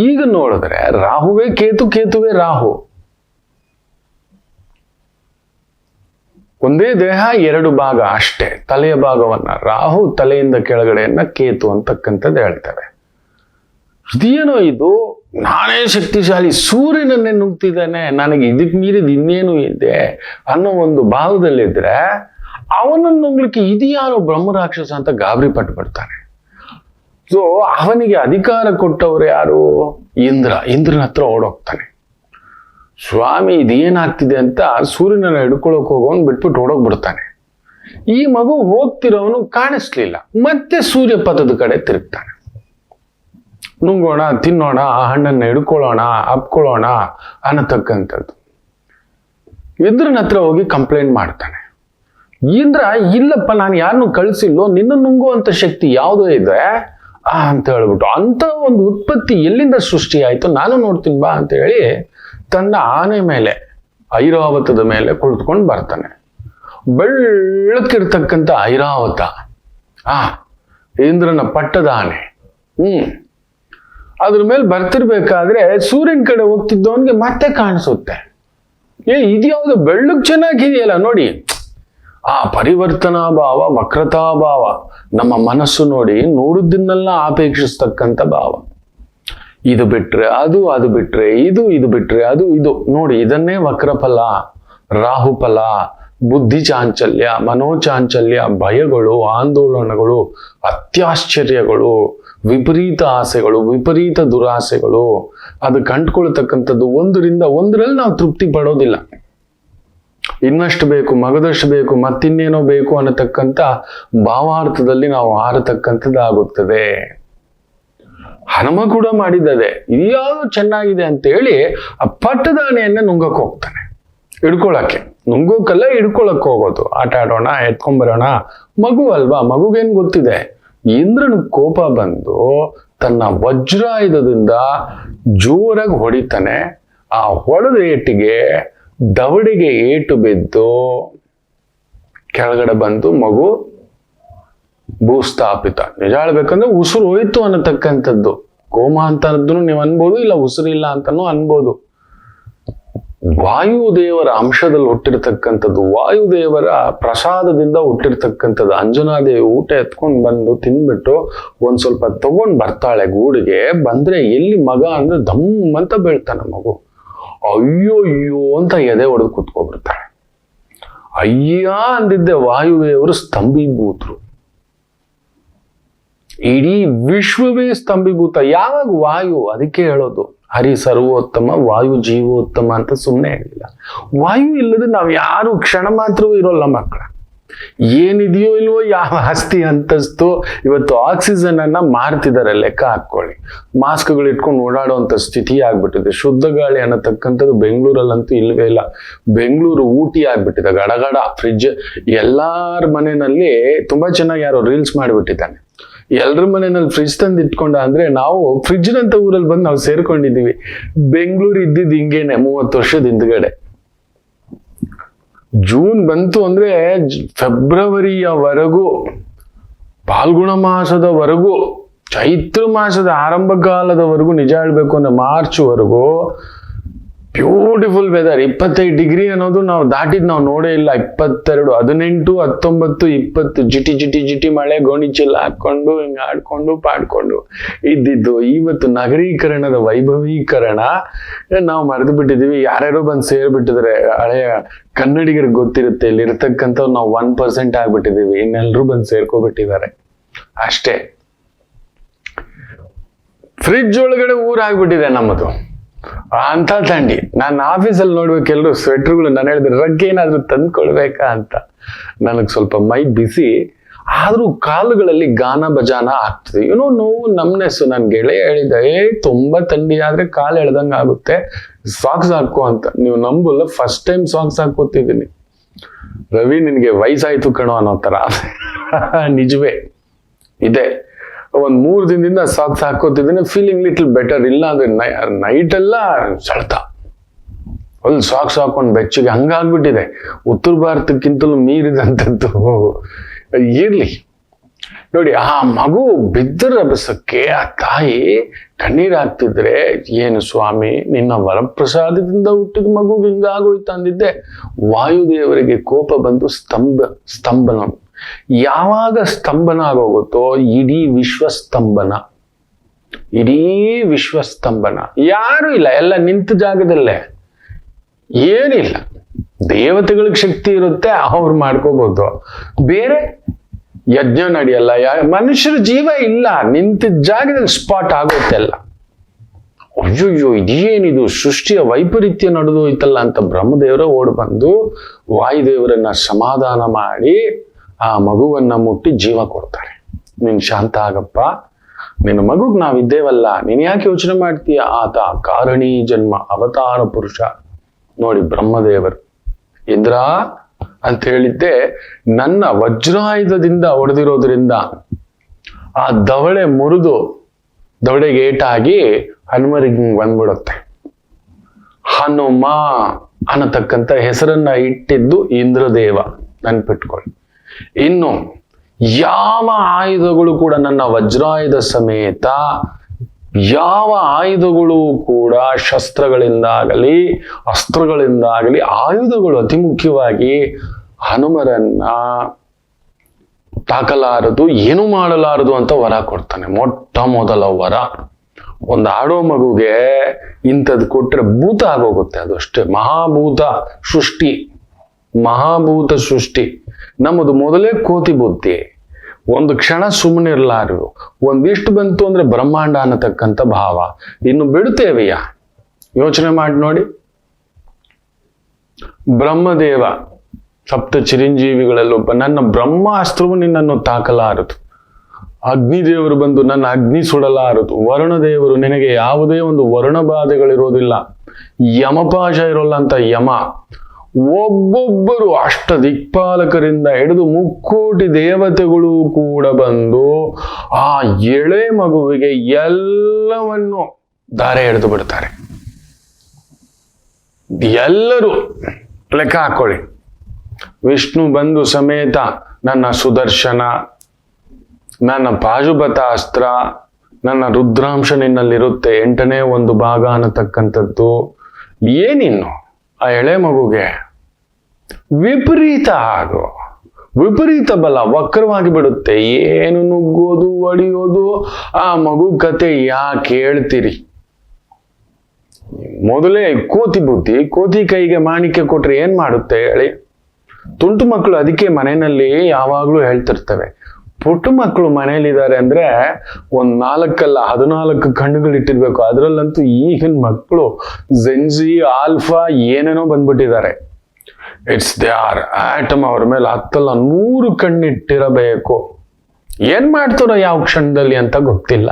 ಈಗ ನೋಡಿದ್ರೆ ರಾಹುವೇ ಕೇತು, ಕೇತುವೇ ರಾಹು. ಒಂದೇ ದೇಹ, 2 ಭಾಗ ಅಷ್ಟೇ. ತಲೆಯ ಭಾಗವನ್ನ ರಾಹು, ತಲೆಯಿಂದ ಕೆಳಗಡೆಯನ್ನ ಕೇತು ಅಂತಕ್ಕಂಥದ್ದು ಹೇಳ್ತೇವೆ. ಇದೇನೋ ಇದು, ನಾನೇ ಶಕ್ತಿಶಾಲಿ, ಸೂರ್ಯನನ್ನೇ ನುಗ್ತಿದ್ದಾನೆ, ನನಗೆ ಇದಕ್ಕೆ ಮೀರಿದ ಇನ್ನೇನು ಇದೆ ಅನ್ನೋ ಒಂದು ಭಾವದಲ್ಲಿದ್ರೆ ಅವನನ್ನು ನುಗ್ಲಿಕ್ಕೆ ಇದ್ಯಾರೋ ಬ್ರಹ್ಮರಾಕ್ಷಸ ಅಂತ ಗಾಬರಿ ಪಟ್ಬಿಡ್ತಾನೆ. ಸೊ ಅವನಿಗೆ ಅಧಿಕಾರ ಕೊಟ್ಟವರು ಯಾರು? ಇಂದ್ರನ ಹತ್ರ ಓಡೋಗ್ತಾನೆ. ಸ್ವಾಮಿ ಇದೇನಾಗ್ತಿದೆ ಅಂತ ಸೂರ್ಯನ ಹಿಡ್ಕೊಳಕ್ ಹೋಗೋನು ಬಿಟ್ಬಿಟ್ಟು ಓಡೋಗ್ಬಿಡ್ತಾನೆ. ಈ ಮಗು ಹೋಗ್ತಿರೋವನು ಕಾಣಿಸ್ಲಿಲ್ಲ, ಮತ್ತೆ ಸೂರ್ಯ ಪಥದ ಕಡೆ ತಿರುಗ್ತಾನೆ. ನುಂಗೋಣ, ತಿನ್ನೋಣ, ಆ ಹಣ್ಣನ್ನು ಹಿಡ್ಕೊಳ್ಳೋಣ, ಅಪ್ಕೊಳ್ಳೋಣ ಅನ್ನತಕ್ಕಂಥದ್ದು. ಇಂದ್ರನ ಹತ್ರ ಹೋಗಿ ಕಂಪ್ಲೇಂಟ್ ಮಾಡ್ತಾನೆ. ಇಂದ್ರ, ಇಲ್ಲಪ್ಪ, ನಾನು ಯಾರನ್ನು ಕಳಿಸಿಲ್ಲೋ, ನಿನ್ನ ನುಂಗುವಂತ ಶಕ್ತಿ ಯಾವುದೋ ಇದೆ ಅಂತ ಹೇಳ್ಬಿಟ್ಟು, ಅಂತ ಒಂದು ಉತ್ಪತ್ತಿ ಎಲ್ಲಿಂದ ಸೃಷ್ಟಿ ಆಯ್ತು ನಾನು ನೋಡ್ತೀನಿ ಬಾ ಅಂತ ಹೇಳಿ ತನ್ನ ಆನೆ ಮೇಲೆ, ಐರಾವತದ ಮೇಲೆ ಕುಳಿತುಕೊಂಡು ಬರ್ತಾನೆ. ಬೆಳ್ಳಕ್ಕಿರ್ತಕ್ಕಂಥ ಐರಾವತ, ಇಂದ್ರನ ಪಟ್ಟದ ಆನೆ. ಅದ್ರ ಮೇಲೆ ಬರ್ತಿರ್ಬೇಕಾದ್ರೆ ಸೂರ್ಯನ ಕಡೆ ಹೋಗ್ತಿದ್ದವನ್ಗೆ ಮತ್ತೆ ಕಾಣಿಸುತ್ತೆ. ಇದ್ಯಾವುದು ಬೆಳ್ಳಕ್ ಚೆನ್ನಾಗಿದೆಯಲ್ಲ ನೋಡಿ. ಆ ಪರಿವರ್ತನಾ ಭಾವ, ವಕ್ರತಾ ಭಾವ, ನಮ್ಮ ಮನಸ್ಸು ನೋಡಿ ನೋಡಿದ್ದನ್ನೆಲ್ಲ ಆಪೇಕ್ಷಿಸ್ತಕ್ಕಂಥ ಭಾವ. ಇದು ಬಿಟ್ರೆ ಅದು, ಅದು ಬಿಟ್ರೆ ಇದು, ಇದು ಬಿಟ್ರೆ ಅದು, ಇದು ನೋಡಿ. ಇದನ್ನೇ ವಕ್ರಫಲ, ರಾಹುಫಲ, ಬುದ್ಧಿ ಚಾಂಚಲ್ಯ, ಮನೋಚಾಂಚಲ್ಯ, ಭಯಗಳು, ಆಂದೋಲನಗಳು, ಅತ್ಯಾಶ್ಚರ್ಯಗಳು, ವಿಪರೀತ ಆಸೆಗಳು, ವಿಪರೀತ ದುರಾಸೆಗಳು, ಅದು ಕಂಡುಕೊಳ್ತಕ್ಕಂಥದ್ದು. ಒಂದರಲ್ಲಿ ನಾವು ತೃಪ್ತಿ ಪಡೋದಿಲ್ಲ. ಇನ್ನಷ್ಟು ಬೇಕು, ಮಗದಷ್ಟು ಬೇಕು, ಮತ್ತಿನ್ನೇನೋ ಬೇಕು ಅನ್ನತಕ್ಕಂಥ ಭಾವಾರ್ಥದಲ್ಲಿ ನಾವು ಹಾರತಕ್ಕಂಥದ್ದಾಗುತ್ತದೆ. ಹನುಮ ಕೂಡ ಮಾಡಿದ್ದದೆ. ಇದ್ಯಾವುದು ಚೆನ್ನಾಗಿದೆ ಅಂತ ಹೇಳಿ ಆ ಪಟ್ಟದಾನೆಯನ್ನ ನುಂಗಕ್ಕೆ ಹೋಗ್ತಾನೆ, ಹಿಡ್ಕೊಳಕ್ಕೆ. ನುಂಗೋಕಲ್ಲ, ಹಿಡ್ಕೊಳಕ್ ಹೋಗೋದು. ಆಟ ಆಡೋಣ, ಎತ್ಕೊಂಡ್ಬರೋಣ, ಮಗು ಅಲ್ವಾ, ಮಗುಗೇನ್ ಗೊತ್ತಿದೆ. ಇಂದ್ರನ ಕೋಪ ಬಂದು ತನ್ನ ವಜ್ರಾಯುಧದಿಂದ ಜೋರಾಗಿ ಹೊಡಿತಾನೆ. ಆ ಹೊಡೆದ ಏಟಿಗೆ ದವಡಿಗೆ ಏಟು ಬಿದ್ದು ಕೆಳಗಡೆ ಬಂದು ಮಗು ಭೂಸ್ಥಾಪಿತ. ನಿಜ ಹೇಳ್ಬೇಕಂದ್ರೆ ಉಸಿರು ಹೋಯ್ತು ಅನ್ನತಕ್ಕಂಥದ್ದು. ಕೋಮ ಅಂತ ನೀವು ಅನ್ಬೋದು, ಇಲ್ಲ ಉಸಿರಿಲ್ಲ ಅಂತಾನು ಅನ್ಬೋದು. ವಾಯುದೇವರ ಅಂಶದಲ್ಲಿ ಹುಟ್ಟಿರ್ತಕ್ಕಂಥದ್ದು, ವಾಯುದೇವರ ಪ್ರಸಾದದಿಂದ ಹುಟ್ಟಿರ್ತಕ್ಕಂಥದ್ದು. ಅಂಜನಾದೇವಿ ಊಟ ಎತ್ಕೊಂಡು ಬಂದು ತಿಂದ್ಬಿಟ್ಟು ಒಂದ್ ಸ್ವಲ್ಪ ತಗೊಂಡ್ ಬರ್ತಾಳೆ ಗೂಡಿಗೆ. ಬಂದ್ರೆ ಎಲ್ಲಿ ಮಗ ಅಂದ್ರೆ ದಮ್ ಅಂತ ಬೀಳ್ತಾನೆ ಮಗು. ಅಯ್ಯೋ ಅಯ್ಯೋ ಅಂತ ಎದೆ ಹೊಡೆದು ಕೂತ್ಕೊಬಿಡ್ತಾಳೆ. ಅಯ್ಯ ಅಂದಿದ್ದೆ ವಾಯುದೇವರು ಸ್ತಂಭೀಭೂತರು. ಇಡೀ ವಿಶ್ವವೇ ಸ್ತಂಭೀಭೂತ. ಯಾವಾಗ ವಾಯು? ಅದಕ್ಕೆ ಹೇಳೋದು ಹರಿ ಸರ್ವೋತ್ತಮ, ವಾಯು ಜೀವೋತ್ತಮ ಅಂತ ಸುಮ್ಮನೆ ಹೇಳಿಲ್ಲ. ವಾಯು ಇಲ್ಲದೆ ನಾವು ಯಾರು ಕ್ಷಣ ಮಾತ್ರವೂ ಇರೋಲ್ಲ ಮಕ್ಕಳ. ಏನಿದೆಯೋ ಇಲ್ವೋ, ಯಾವ ಆಸ್ತಿ ಅಂತಸ್ತು, ಇವತ್ತು ಆಕ್ಸಿಜನ್ ಅನ್ನ ಮಾರ್ತಿದ್ದಾರೆ, ಲೆಕ್ಕ ಹಾಕೊಳ್ಳಿ. ಮಾಸ್ಕ್ಗಳು ಇಟ್ಕೊಂಡು ಓಡಾಡುವಂತ ಸ್ಥಿತಿ ಆಗ್ಬಿಟ್ಟಿದೆ. ಶುದ್ಧ ಗಾಳಿ ಅನ್ನತಕ್ಕಂಥದ್ದು ಬೆಂಗಳೂರಲ್ಲಂತೂ ಇಲ್ವೇ ಇಲ್ಲ. ಬೆಂಗಳೂರು ಊಟಿ ಆಗ್ಬಿಟ್ಟಿದೆ, ಗಡಗಡ. ಫ್ರಿಡ್ಜ್ ಎಲ್ಲಾರ ಮನೆಯಲ್ಲಿ ತುಂಬಾ ಚೆನ್ನಾಗಿ ಯಾರೋ ರೀಲ್ಸ್ ಮಾಡಿಬಿಟ್ಟಿದ್ದಾನೆ. ಎಲ್ರ ಮನೆಯಲ್ಲಿ ಫ್ರಿಡ್ಜ್ ತಂದು ಇಟ್ಕೊಂಡ ಅಂದ್ರೆ ನಾವು ಫ್ರಿಡ್ಜ್ ಅಂತ ಊರಲ್ಲಿ ಬಂದು ನಾವು ಸೇರ್ಕೊಂಡಿದ್ದೀವಿ. ಬೆಂಗಳೂರು ಇದ್ದಿದ್ದು ಹಿಂಗೇನೆ 30 ವರ್ಷದ ಹಿಂದ್ಗಡೆ. ಜೂನ್ ಬಂತು ಅಂದ್ರೆ ಫೆಬ್ರವರಿಯವರೆಗೂ, ಫಾಲ್ಗುಣ ಮಾಸದವರೆಗೂ, ಚೈತ್ರ ಮಾಸದ ಆರಂಭ ಕಾಲದವರೆಗೂ, ನಿಜ ಹೇಳ್ಬೇಕು ಅಂದ್ರೆ ಮಾರ್ಚ್ವರೆಗೂ ಬ್ಯೂಟಿಫುಲ್ ವೆದರ್. 25 ಡಿಗ್ರಿ ಅನ್ನೋದು ನಾವು ದಾಟಿದ್ ನಾವು ನೋಡೇ ಇಲ್ಲ. 22, 18, 19, 20 ಜಿಟಿ ಜಿಟಿ ಜಿಟಿ ಮಳೆ, ಗೋಣಿಚೀಲ ಹಾಕೊಂಡು ಹಿಂಗ ಆಡ್ಕೊಂಡು ಪಾಡ್ಕೊಂಡು ಇದ್ದಿದ್ದು. ಇವತ್ತು ನಗರೀಕರಣದ ವೈಭವೀಕರಣ ನಾವು ಮರೆತು ಬಿಟ್ಟಿದೀವಿ. ಯಾರ್ಯಾರೋ ಬಂದು ಸೇರ್ಬಿಟ್ಟಿದ್ರೆ, ಹಳೆಯ ಕನ್ನಡಿಗರಿಗೆ ಗೊತ್ತಿರುತ್ತೆ ಇಲ್ಲಿ ಇರ್ತಕ್ಕಂಥವ್ರು ನಾವು 1% ಆಗ್ಬಿಟ್ಟಿದೀವಿ. ಇನ್ನೆಲ್ಲರೂ ಬಂದು ಸೇರ್ಕೊಬಿಟ್ಟಿದ್ದಾರೆ ಅಷ್ಟೇ. ಫ್ರಿಡ್ಜ್ ಒಳಗಡೆ ಊರಾಗ್ಬಿಟ್ಟಿದೆ ನಮ್ಮದು. ಅಂತ ಥಂಡಿ. ನಾನು ಆಫೀಸಲ್ಲಿ ನೋಡ್ಬೇಕು ಎಲ್ಲರೂ ಸ್ವೆಟ್ರುಗಳು. ನಾನು ಹೇಳಿದ್ರೆ ರಗ್ ಏನಾದ್ರು ತಂದ್ಕೊಳ್ಬೇಕಾ ಅಂತ. ನನಗೆ ಸ್ವಲ್ಪ ಮೈ ಬಿಸಿ ಆದ್ರೂ ಕಾಲುಗಳಲ್ಲಿ ಗಾನ ಬಜಾನ ಆಗ್ತದೆ. ಏನೋ ನೋವು ನಮ್ನೆಸ್ಸು. ನನ್ ಗೆಳೆಯ ಹೇಳಿದ, ತುಂಬಾ ಥಂಡಿ ಆದ್ರೆ ಕಾಲು ಎಳ್ದಂಗ ಆಗುತ್ತೆ, ಸಾಕ್ಸ್ ಹಾಕೋ ಅಂತ. ನೀವು ನಂಬಲ್ಲ, ಫಸ್ಟ್ ಟೈಮ್ ಸಾಕ್ಸ್ ಹಾಕೋತಿದ್ದೀನಿ. ರವಿ ನಿನ್ಗೆ ವಯಸ್ಸಾಯ್ತು ಕಣೋ ಅನ್ನೋ ತರ. ನಿಜವೇ ಇದೆ. ಒಂದ್ 3 ದಿನದಿಂದ ಸಾಕ್ಸ್ ಹಾಕೋತಿದ್ದೀನಿ, ಫೀಲಿಂಗ್ ಲಿಟಲ್ ಬೆಟರ್. ಇಲ್ಲ ಅಂದ್ರೆ ನೈಟ್ ಎಲ್ಲ ಸೆಳೆತ. ಅಲ್ಲಿ ಸಾಕ್ಸ್ ಹಾಕೊಂಡು ಬೆಚ್ಚಗೆ ಹಂಗಾಗ್ಬಿಟ್ಟಿದೆ. ಉತ್ತರ ಭಾರತಕ್ಕಿಂತಲೂ ಮೀರಿದಂಥದ್ದು. ಇರ್ಲಿ ನೋಡಿ, ಆ ಮಗು ಬಿದ್ದರ ರಭಸಕ್ಕೆ ಆ ತಾಯಿ ಕಣ್ಣೀರ್ ಹಾಕ್ತಿದ್ರೆ, ಏನು ಸ್ವಾಮಿ ನಿನ್ನ ವರಪ್ರಸಾದದಿಂದ ಹುಟ್ಟಿದ ಮಗು ಹಿಂಗಾಗೋಯ್ತು ಅಂದಿದ್ದೆ. ವಾಯುದೇವರಿಗೆ ಕೋಪ ಬಂದು ಸ್ತಂಭನ. ಯಾವಾಗ ಸ್ತಂಭನ ಆಗೋಗುತ್ತೋ ಇಡೀ ವಿಶ್ವಸ್ತಂಭನ. ಇಡೀ ವಿಶ್ವಸ್ತಂಭನ. ಯಾರು ಇಲ್ಲ, ಎಲ್ಲ ನಿಂತ ಜಾಗದಲ್ಲೇ. ಏನಿಲ್ಲ. ದೇವತೆಗಳಿಗೆ ಶಕ್ತಿ ಇರುತ್ತೆ, ಅವ್ರು ಮಾಡ್ಕೋಬಹುದು. ಬೇರೆ ಯಜ್ಞ ನಡೆಯಲ್ಲ, ಮನುಷ್ಯರ ಜೀವ ಇಲ್ಲ, ನಿಂತಿದ್ದ ಜಾಗದಲ್ಲಿ ಸ್ಪಾಟ್ ಆಗುತ್ತೆ ಎಲ್ಲ. ಅಯ್ಯೋ ಇದೇನಿದು, ಸೃಷ್ಟಿಯ ವೈಪರೀತ್ಯ ನಡೆದೋಯ್ತಲ್ಲ ಅಂತ ಬ್ರಹ್ಮದೇವರ ಓಡ್ ಬಂದು ವಾಯುದೇವರನ್ನ ಸಮಾಧಾನ ಮಾಡಿ ಆ ಮಗುವನ್ನ ಮುಟ್ಟಿ ಜೀವ ಕೊಡ್ತಾರೆ. ನೀನ್ ಶಾಂತ ಆಗಪ್ಪ, ನಿನ್ನ ಮಗುಗ್ ನಾವಿದ್ದೇವಲ್ಲ, ನೀನ್ ಯಾಕೆ ಯೋಚನೆ ಮಾಡ್ತೀಯ? ಆತ ಕಾರಣೀ ಜನ್ಮ ಅವತಾರ ಪುರುಷ. ನೋಡಿ ಬ್ರಹ್ಮದೇವರು ಇಂದ್ರ ಅಂತ ಹೇಳಿದ್ದೆ, ನನ್ನ ವಜ್ರಾಯುಧದಿಂದ ಹೊಡೆದಿರೋದ್ರಿಂದ ಆ ದವಡೆ ಮುರಿದು ದವಡೆಗೆ ಏಟಾಗಿ ಹನುಮರಿಗೆ ಬಂದ್ಬಿಡುತ್ತೆ. ಹನುಮ ಅನ್ನತಕ್ಕಂಥ ಹೆಸರನ್ನ ಇಟ್ಟಿದ್ದು ಇಂದ್ರದೇವ, ನೆನ್ಪಿಟ್ಕೊಳ್ಳಿ. ಇನ್ನು ಯಾವ ಆಯುಧಗಳು ಕೂಡ ನನ್ನ ವಜ್ರಾಯುಧ ಸಮೇತ, ಯಾವ ಆಯುಧಗಳು ಕೂಡ ಶಸ್ತ್ರಗಳಿಂದಾಗಲಿ ಅಸ್ತ್ರಗಳಿಂದಾಗಲಿ, ಆಯುಧಗಳು ಅತಿ ಮುಖ್ಯವಾಗಿ ಹನುಮರನ್ನ ತಾಕಲಾರದು, ಏನು ಮಾಡಲಾರದು ಅಂತ ವರ ಕೊಡ್ತಾನೆ. ಮೊಟ್ಟ ಮೊದಲ ವರ. ಒಂದು ಆಡೋ ಮಗುಗೆ ಇಂಥದ್ದು ಕೊಟ್ರೆ ಭೂತ ಆಗೋಗುತ್ತೆ, ಅದು ಅಷ್ಟೇ. ಮಹಾಭೂತ ಸೃಷ್ಟಿ, ಮಹಾಭೂತ ಸೃಷ್ಟಿ. ನಮ್ಮದು ಮೊದಲೇ ಕೋತಿ ಬುದ್ಧಿ. ಒಂದು ಕ್ಷಣ ಸುಮ್ಮನಿರ್ಲಾರು. ಒಂದಿಷ್ಟು ಬಂತು ಅಂದ್ರೆ ಬ್ರಹ್ಮಾಂಡ ಅನ್ನತಕ್ಕಂಥ ಭಾವ. ಇನ್ನು ಬಿಡ್ತೇವೆಯಾ? ಯೋಚನೆ ಮಾಡಿ ನೋಡಿ. ಬ್ರಹ್ಮದೇವ ಸಪ್ತ ಚಿರಂಜೀವಿಗಳಲ್ಲೊಬ್ಬ. ನನ್ನ ಬ್ರಹ್ಮಾಸ್ತ್ರವು ನಿನ್ನನ್ನು ತಾಕಲಾರದು. ಅಗ್ನಿದೇವರು ಬಂದು ನನ್ನ ಅಗ್ನಿ ಸುಡಲಾರದು. ವರುಣದೇವರು ನಿನಗೆ ಯಾವುದೇ ಒಂದು ವರುಣ ಬಾಧೆಗಳಿರೋದಿಲ್ಲ, ಯಮಪಾಶ ಇರೋಲ್ಲ ಅಂತ ಯಮ. ಒಬ್ಬೊಬ್ಬರು ಅಷ್ಟ ದಿಕ್ಪಾಲಕರಿಂದ ಹಿಡಿದು 3 ಕೋಟಿ ದೇವತೆಗಳು ಕೂಡ ಬಂದು ಆ ಎಳೆ ಮಗುವಿಗೆ ಎಲ್ಲವನ್ನು ದಾರೆ ಎಳೆದು ಬಿಡ್ತಾರೆ. ಎಲ್ಲರೂ ಲೆಕ್ಕ ಹಾಕೊಳ್ಳಿ. ವಿಷ್ಣು ಬಂದು ಸಮೇತ ನನ್ನ ಸುದರ್ಶನ, ನನ್ನ ಪಾಶುಪತ ಅಸ್ತ್ರ, ನನ್ನ ರುದ್ರಾಂಶ ನಿನ್ನಲ್ಲಿರುತ್ತೆ, 8ನೇ 1 ಭಾಗ ಅನ್ನತಕ್ಕಂಥದ್ದು. ಏನಿನ್ನು ಆ ಎಳೆ ಮಗುಗೆ ವಿಪರೀತ ಅದು ವಿಪರೀತ ಬಲ ವಕ್ರವಾಗಿ ಬಿಡುತ್ತೆ. ಏನು ನುಗ್ಗೋದು ಹೊಡಿಯೋದು ಆ ಮಗು ಕತೆ ಯಾಕೆ ಹೇಳ್ತೀರಿ? ಮೊದಲೇ ಕೋತಿ ಬುದ್ಧಿ, ಕೋತಿ ಕೈಗೆ ಮಾಣಿಕ್ಯ ಕೊಟ್ರೆ ಏನ್ ಮಾಡುತ್ತೆ ಹೇಳಿ? ತುಂಟು ಮಕ್ಕಳು ಅದಕ್ಕೆ ಮನೆಯಲ್ಲಿ ಯಾವಾಗ್ಲೂ ಹೇಳ್ತಿರ್ತವೆ, ಪುಟ್ಟ ಮಕ್ಕಳು ಮನೇಲಿದ್ದಾರೆ ಅಂದ್ರೆ ಒಂದ್ 4 ಅಲ್ಲ 14 ಕಣ್ಣುಗಳಿಟ್ಟಿರ್ಬೇಕು. ಅದ್ರಲ್ಲಂತೂ ಈಗಿನ ಮಕ್ಕಳು ಜೆನ್ಜಿ ಆಲ್ಫಾ ಏನೇನೋ ಬಂದ್ಬಿಟ್ಟಿದ್ದಾರೆ. It's they are atom. ಅವ್ರ ಮೇಲೆ 10 ಅಲ್ಲ 100 ಕಣ್ಣಿಟ್ಟಿರಬೇಕು. ಏನ್ ಮಾಡ್ತಾರೋ ಯಾವ ಕ್ಷಣದಲ್ಲಿ ಅಂತ ಗೊತ್ತಿಲ್ಲ.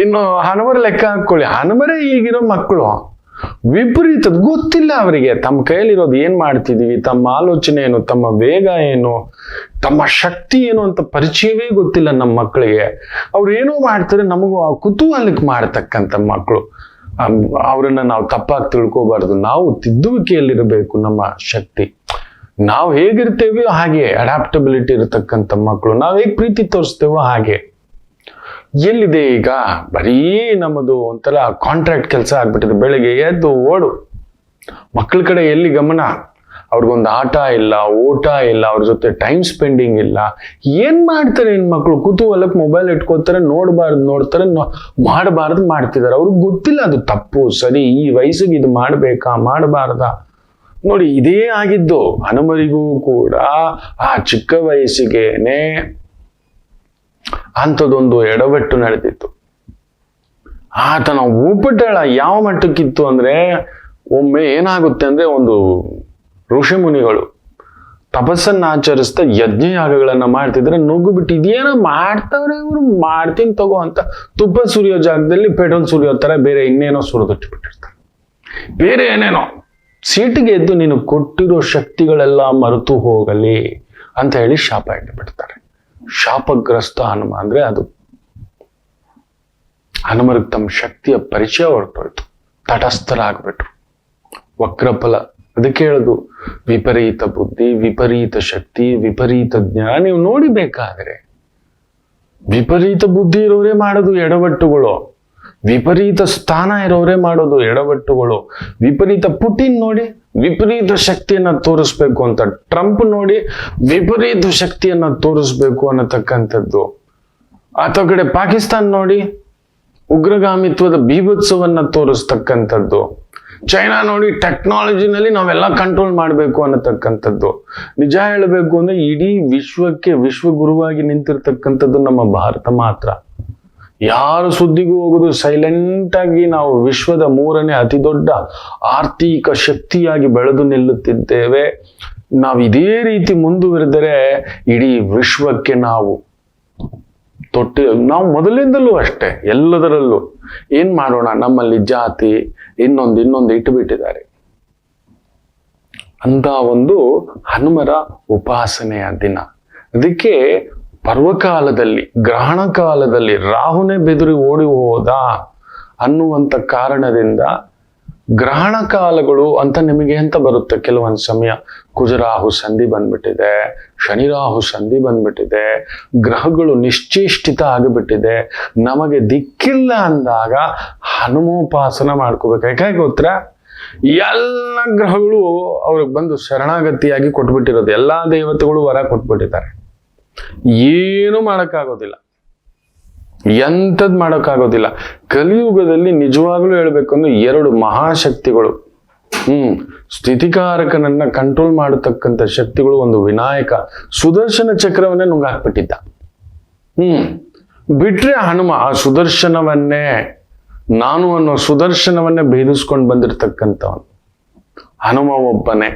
ಇನ್ನು ಹನುಮರ ಲೆಕ್ಕ ಹಾಕೊಳ್ಳಿ, ಹನುಮರೇ ಈಗಿರೋ ಮಕ್ಕಳು ವಿಪರೀತ ಗೊತ್ತಿಲ್ಲ ಅವರಿಗೆ ತಮ್ಮ ಕೈಯಲ್ಲಿರೋದು ಏನ್ ಮಾಡ್ತಿದೀವಿ, ತಮ್ಮ ಆಲೋಚನೆ ಏನು, ತಮ್ಮ ವೇಗ ಏನು, ತಮ್ಮ ಶಕ್ತಿ ಏನು ಅಂತ ಪರಿಚಯವೇ ಗೊತ್ತಿಲ್ಲ ನಮ್ಮ ಮಕ್ಕಳಿಗೆ. ಅವ್ರು ಏನೋ ಮಾಡ್ತಾರೆ, ನಮಗೂ ಆ ಕುತೂಹಲಕ್ಕೆ ಮಾಡ್ತಕ್ಕಂಥ ಮಕ್ಕಳು. ಅವರನ್ನ ನಾವು ತಪ್ಪಾಗಿ ತಿಳ್ಕೋಬಾರ್ದು. ನಾವು ತಿದ್ದುವಿಕೆಯಲ್ಲಿರಬೇಕು. ನಮ್ಮ ಶಕ್ತಿ ನಾವು ಹೇಗಿರ್ತೇವೋ ಹಾಗೆ ಅಡಾಪ್ಟಬಿಲಿಟಿ ಇರತಕ್ಕಂಥ ಮಕ್ಕಳು. ನಾವು ಹೇಗೆ ಪ್ರೀತಿ ತೋರಿಸ್ತೇವೋ ಹಾಗೆ. ಎಲ್ಲಿದೆ ಈಗ ಬರೀ ನಮ್ಮದು ಒಂಥರ ಕಾಂಟ್ರಾಕ್ಟ್ ಕೆಲಸ ಆಗ್ಬಿಟ್ಟಿದೆ. ಬೆಳಿಗ್ಗೆ ಎದ್ದು ಓಡು, ಮಕ್ಕಳ ಕಡೆ ಎಲ್ಲಿ ಗಮನ? ಅವ್ರಿಗೊಂದು ಆಟ ಇಲ್ಲ, ಓಟ ಇಲ್ಲ, ಅವ್ರ ಜೊತೆ ಟೈಮ್ ಸ್ಪೆಂಡಿಂಗ್ ಇಲ್ಲ. ಏನ್ ಮಾಡ್ತಾರೆ ಹೆಣ್ಮಕ್ಳು? ಕುತೂಹಲಕ್ಕೆ ಮೊಬೈಲ್ ಇಟ್ಕೋತಾರೆ, ನೋಡ್ತಾರೆ, ಮಾಡಬಾರ್ದು ಮಾಡ್ತಿದ್ದಾರೆ. ಅವ್ರಿಗೆ ಗೊತ್ತಿಲ್ಲ ಅದು ತಪ್ಪು ಸರಿ, ಈ ವಯಸ್ಸಿಗೆ ಇದು ಮಾಡ್ಬೇಕಾ ಮಾಡಬಾರ್ದಾ. ನೋಡಿ, ಇದೇ ಆಗಿದ್ದು ಹನುಮರಿಗೂ ಕೂಡ. ಆ ಚಿಕ್ಕ ವಯಸ್ಸಿಗೆನೆ ಅಂಥದ್ದೊಂದು ಎಡವಟ್ಟು ನಡೆದಿತ್ತು. ಆತನ ಊಪಟಳ ಯಾವ ಮಟ್ಟಕ್ಕಿತ್ತು ಅಂದ್ರೆ, ಒಮ್ಮೆ ಏನಾಗುತ್ತೆ ಅಂದ್ರೆ, ಒಂದು ಋಷಿ ಮುನಿಗಳು ತಪಸ್ಸನ್ನ ಆಚರಿಸ್ತಾ ಯಜ್ಞಯಾಗಗಳನ್ನ ಮಾಡ್ತಿದ್ರೆ ನುಗ್ಗು ಬಿಟ್ಟು ಇದೇನೋ ಮಾಡ್ತಾವ್ರೆ ಇವ್ರು, ಮಾಡ್ತೀನಿ ತಗೋ ಅಂತ ತುಪ್ಪ ಸುರಿಯೋ ಜಾಗದಲ್ಲಿ ಪೆಟ್ರೋಲ್ ಸುರಿಯೋ ತರ ಬೇರೆ ಇನ್ನೇನೋ ಸುರಿದಿಟ್ಬಿಟ್ಟಿರ್ತಾರೆ. ಬೇರೆ ಏನೇನೋ ಸೀಟಿಗೆ ಎದ್ದು ನೀನು ಕೊಟ್ಟಿರೋ ಶಕ್ತಿಗಳೆಲ್ಲ ಮರೆತು ಹೋಗಲಿ ಅಂತ ಹೇಳಿ ಶಾಪ ಇಟ್ಬಿಡ್ತಾರೆ. ಶಾಪಗ್ರಸ್ತ ಹನುಮ ಅಂದ್ರೆ ಅದು. ಹನುಮರಿಗೆ ತಮ್ಮ ಶಕ್ತಿಯ ಪರಿಚಯ ಹೊರಟೋಯ್ತು, ತಟಸ್ಥರಾಗ್ಬಿಟ್ರು. ವಕ್ರಫಲ ಅದಕ್ಕೆ ಹೇಳುದು, ವಿಪರೀತ ಬುದ್ಧಿ, ವಿಪರೀತ ಶಕ್ತಿ, ವಿಪರೀತ ಜ್ಞಾನ. ನೀವು ನೋಡಿಬೇಕಾದ್ರೆ ವಿಪರೀತ ಬುದ್ಧಿ ಇರೋರೇ ಮಾಡೋದು ಎಡವಟ್ಟುಗಳು, ವಿಪರೀತ ಸ್ಥಾನ ಇರೋರೇ ಮಾಡೋದು ಎಡವಟ್ಟುಗಳು. ವಿಪರೀತ ಪುಟಿನ್ ನೋಡಿ, ವಿಪರೀತ ಶಕ್ತಿಯನ್ನ ತೋರಿಸ್ಬೇಕು ಅಂತ. ಟ್ರಂಪ್ ನೋಡಿ, ವಿಪರೀತ ಶಕ್ತಿಯನ್ನ ತೋರಿಸ್ಬೇಕು ಅನ್ನತಕ್ಕಂಥದ್ದು. ಆತ ಕಡೆ ಪಾಕಿಸ್ತಾನ್ ನೋಡಿ, ಉಗ್ರಗಾಮಿತ್ವದ ಬೀಭತ್ಸವನ್ನ ತೋರಿಸ್ತಕ್ಕಂಥದ್ದು. ಚೈನಾ ನೋಡಿ, ಟೆಕ್ನಾಲಜಿನಲ್ಲಿ ನಾವೆಲ್ಲ ಕಂಟ್ರೋಲ್ ಮಾಡಬೇಕು ಅನ್ನತಕ್ಕಂಥದ್ದು. ನಿಜ ಹೇಳಬೇಕು ಅಂದ್ರೆ ಇಡೀ ವಿಶ್ವಕ್ಕೆ ವಿಶ್ವಗುರುವಾಗಿ ನಿಂತಿರ್ತಕ್ಕಂಥದ್ದು ನಮ್ಮ ಭಾರತ ಮಾತ್ರ. ಯಾರು ಸುದ್ದಿಗೂ ಹೋಗುದು, ಸೈಲೆಂಟ್ ಆಗಿ ನಾವು ವಿಶ್ವದ 3ನೇ ಅತಿ ದೊಡ್ಡ ಆರ್ಥಿಕ ಶಕ್ತಿಯಾಗಿ ಬೆಳೆದು ನಿಲ್ಲುತ್ತಿದ್ದೇವೆ. ನಾವು ಇದೇ ರೀತಿ ಮುಂದುವರೆದರೆ ಇಡೀ ವಿಶ್ವಕ್ಕೆ ನಾವು ನಾವು ಮೊದಲಿಂದಲೂ ಅಷ್ಟೇ ಎಲ್ಲದರಲ್ಲೂ ಏನ್ ಮಾಡೋಣ, ನಮ್ಮಲ್ಲಿ ಜಾತಿ ಇನ್ನೊಂದು ಇಟ್ಟುಬಿಟ್ಟಿದ್ದಾರೆ ಅಂತ ಒಂದು ಹನುಮರ ಉಪಾಸನೆಯ ದಿನ. ಅದಕ್ಕೆ ಪರ್ವಕಾಲದಲ್ಲಿ, ಗ್ರಹಣ ಕಾಲದಲ್ಲಿ ರಾಹುನೇ ಬೆದರಿ ಓಡಿ ಹೋದ ಅನ್ನುವಂಥ ಕಾರಣದಿಂದ ಗ್ರಹಣ ಕಾಲಗಳು ಅಂತ ನಿಮಗೆ ಅಂತ ಬರುತ್ತೆ ಕೆಲವೊಂದು ಸಮಯ. ಕುಜರಾಹು ಸಂಧಿ ಬಂದ್ಬಿಟ್ಟಿದೆ, ಶನಿರಾಹು ಸಂಧಿ ಬಂದ್ಬಿಟ್ಟಿದೆ, ಗ್ರಹಗಳು ನಿಶ್ಚೇಷ್ಟಿತ ಆಗಿಬಿಟ್ಟಿದೆ, ನಮಗೆ ದಿಕ್ಕಿಲ್ಲ ಅಂದಾಗ ಹನುಮೋಪಾಸನ ಮಾಡ್ಕೋಬೇಕು. ಯಾಕೆ ಗೊತ್ತಾ? ಎಲ್ಲ ಗ್ರಹಗಳು ಅವ್ರಿಗೆ ಬಂದು ಶರಣಾಗತಿಯಾಗಿ ಕೊಟ್ಬಿಟ್ಟಿರೋದು. ಎಲ್ಲಾ ದೇವತೆಗಳು ವರ ಕೊಟ್ಬಿಟ್ಟಿದ್ದಾರೆ. ಏನು ಮಾಡೋಕ್ಕಾಗೋದಿಲ್ಲ, ಎಂಥದ್ ಮಾಡೋಕ್ಕಾಗೋದಿಲ್ಲ. ಕಲಿಯುಗದಲ್ಲಿ ನಿಜವಾಗ್ಲೂ ಹೇಳ್ಬೇಕು ಅಂದ್ರೆ 2 ಮಹಾಶಕ್ತಿಗಳು, ಸ್ಥಿತಿಕಾರಕನನ್ನ ಕಂಟ್ರೋಲ್ ಮಾಡತಕ್ಕಂಥ ಶಕ್ತಿಗಳು. ಒಂದು ವಿನಾಯಕ ಸುದರ್ಶನ ಚಕ್ರವನ್ನೇ ನುಂಗಾಕ್ಬಿಟ್ಟಿದ್ದ. ಬಿಟ್ರೆ ಹನುಮ ಆ ಸುದರ್ಶನವನ್ನೇ, ನಾನು ಅನ್ನೋ ಸುದರ್ಶನವನ್ನೇ ಭೇದಿಸ್ಕೊಂಡು ಬಂದಿರತಕ್ಕಂಥವನು ಹನುಮ ಒಬ್ಬನೇ.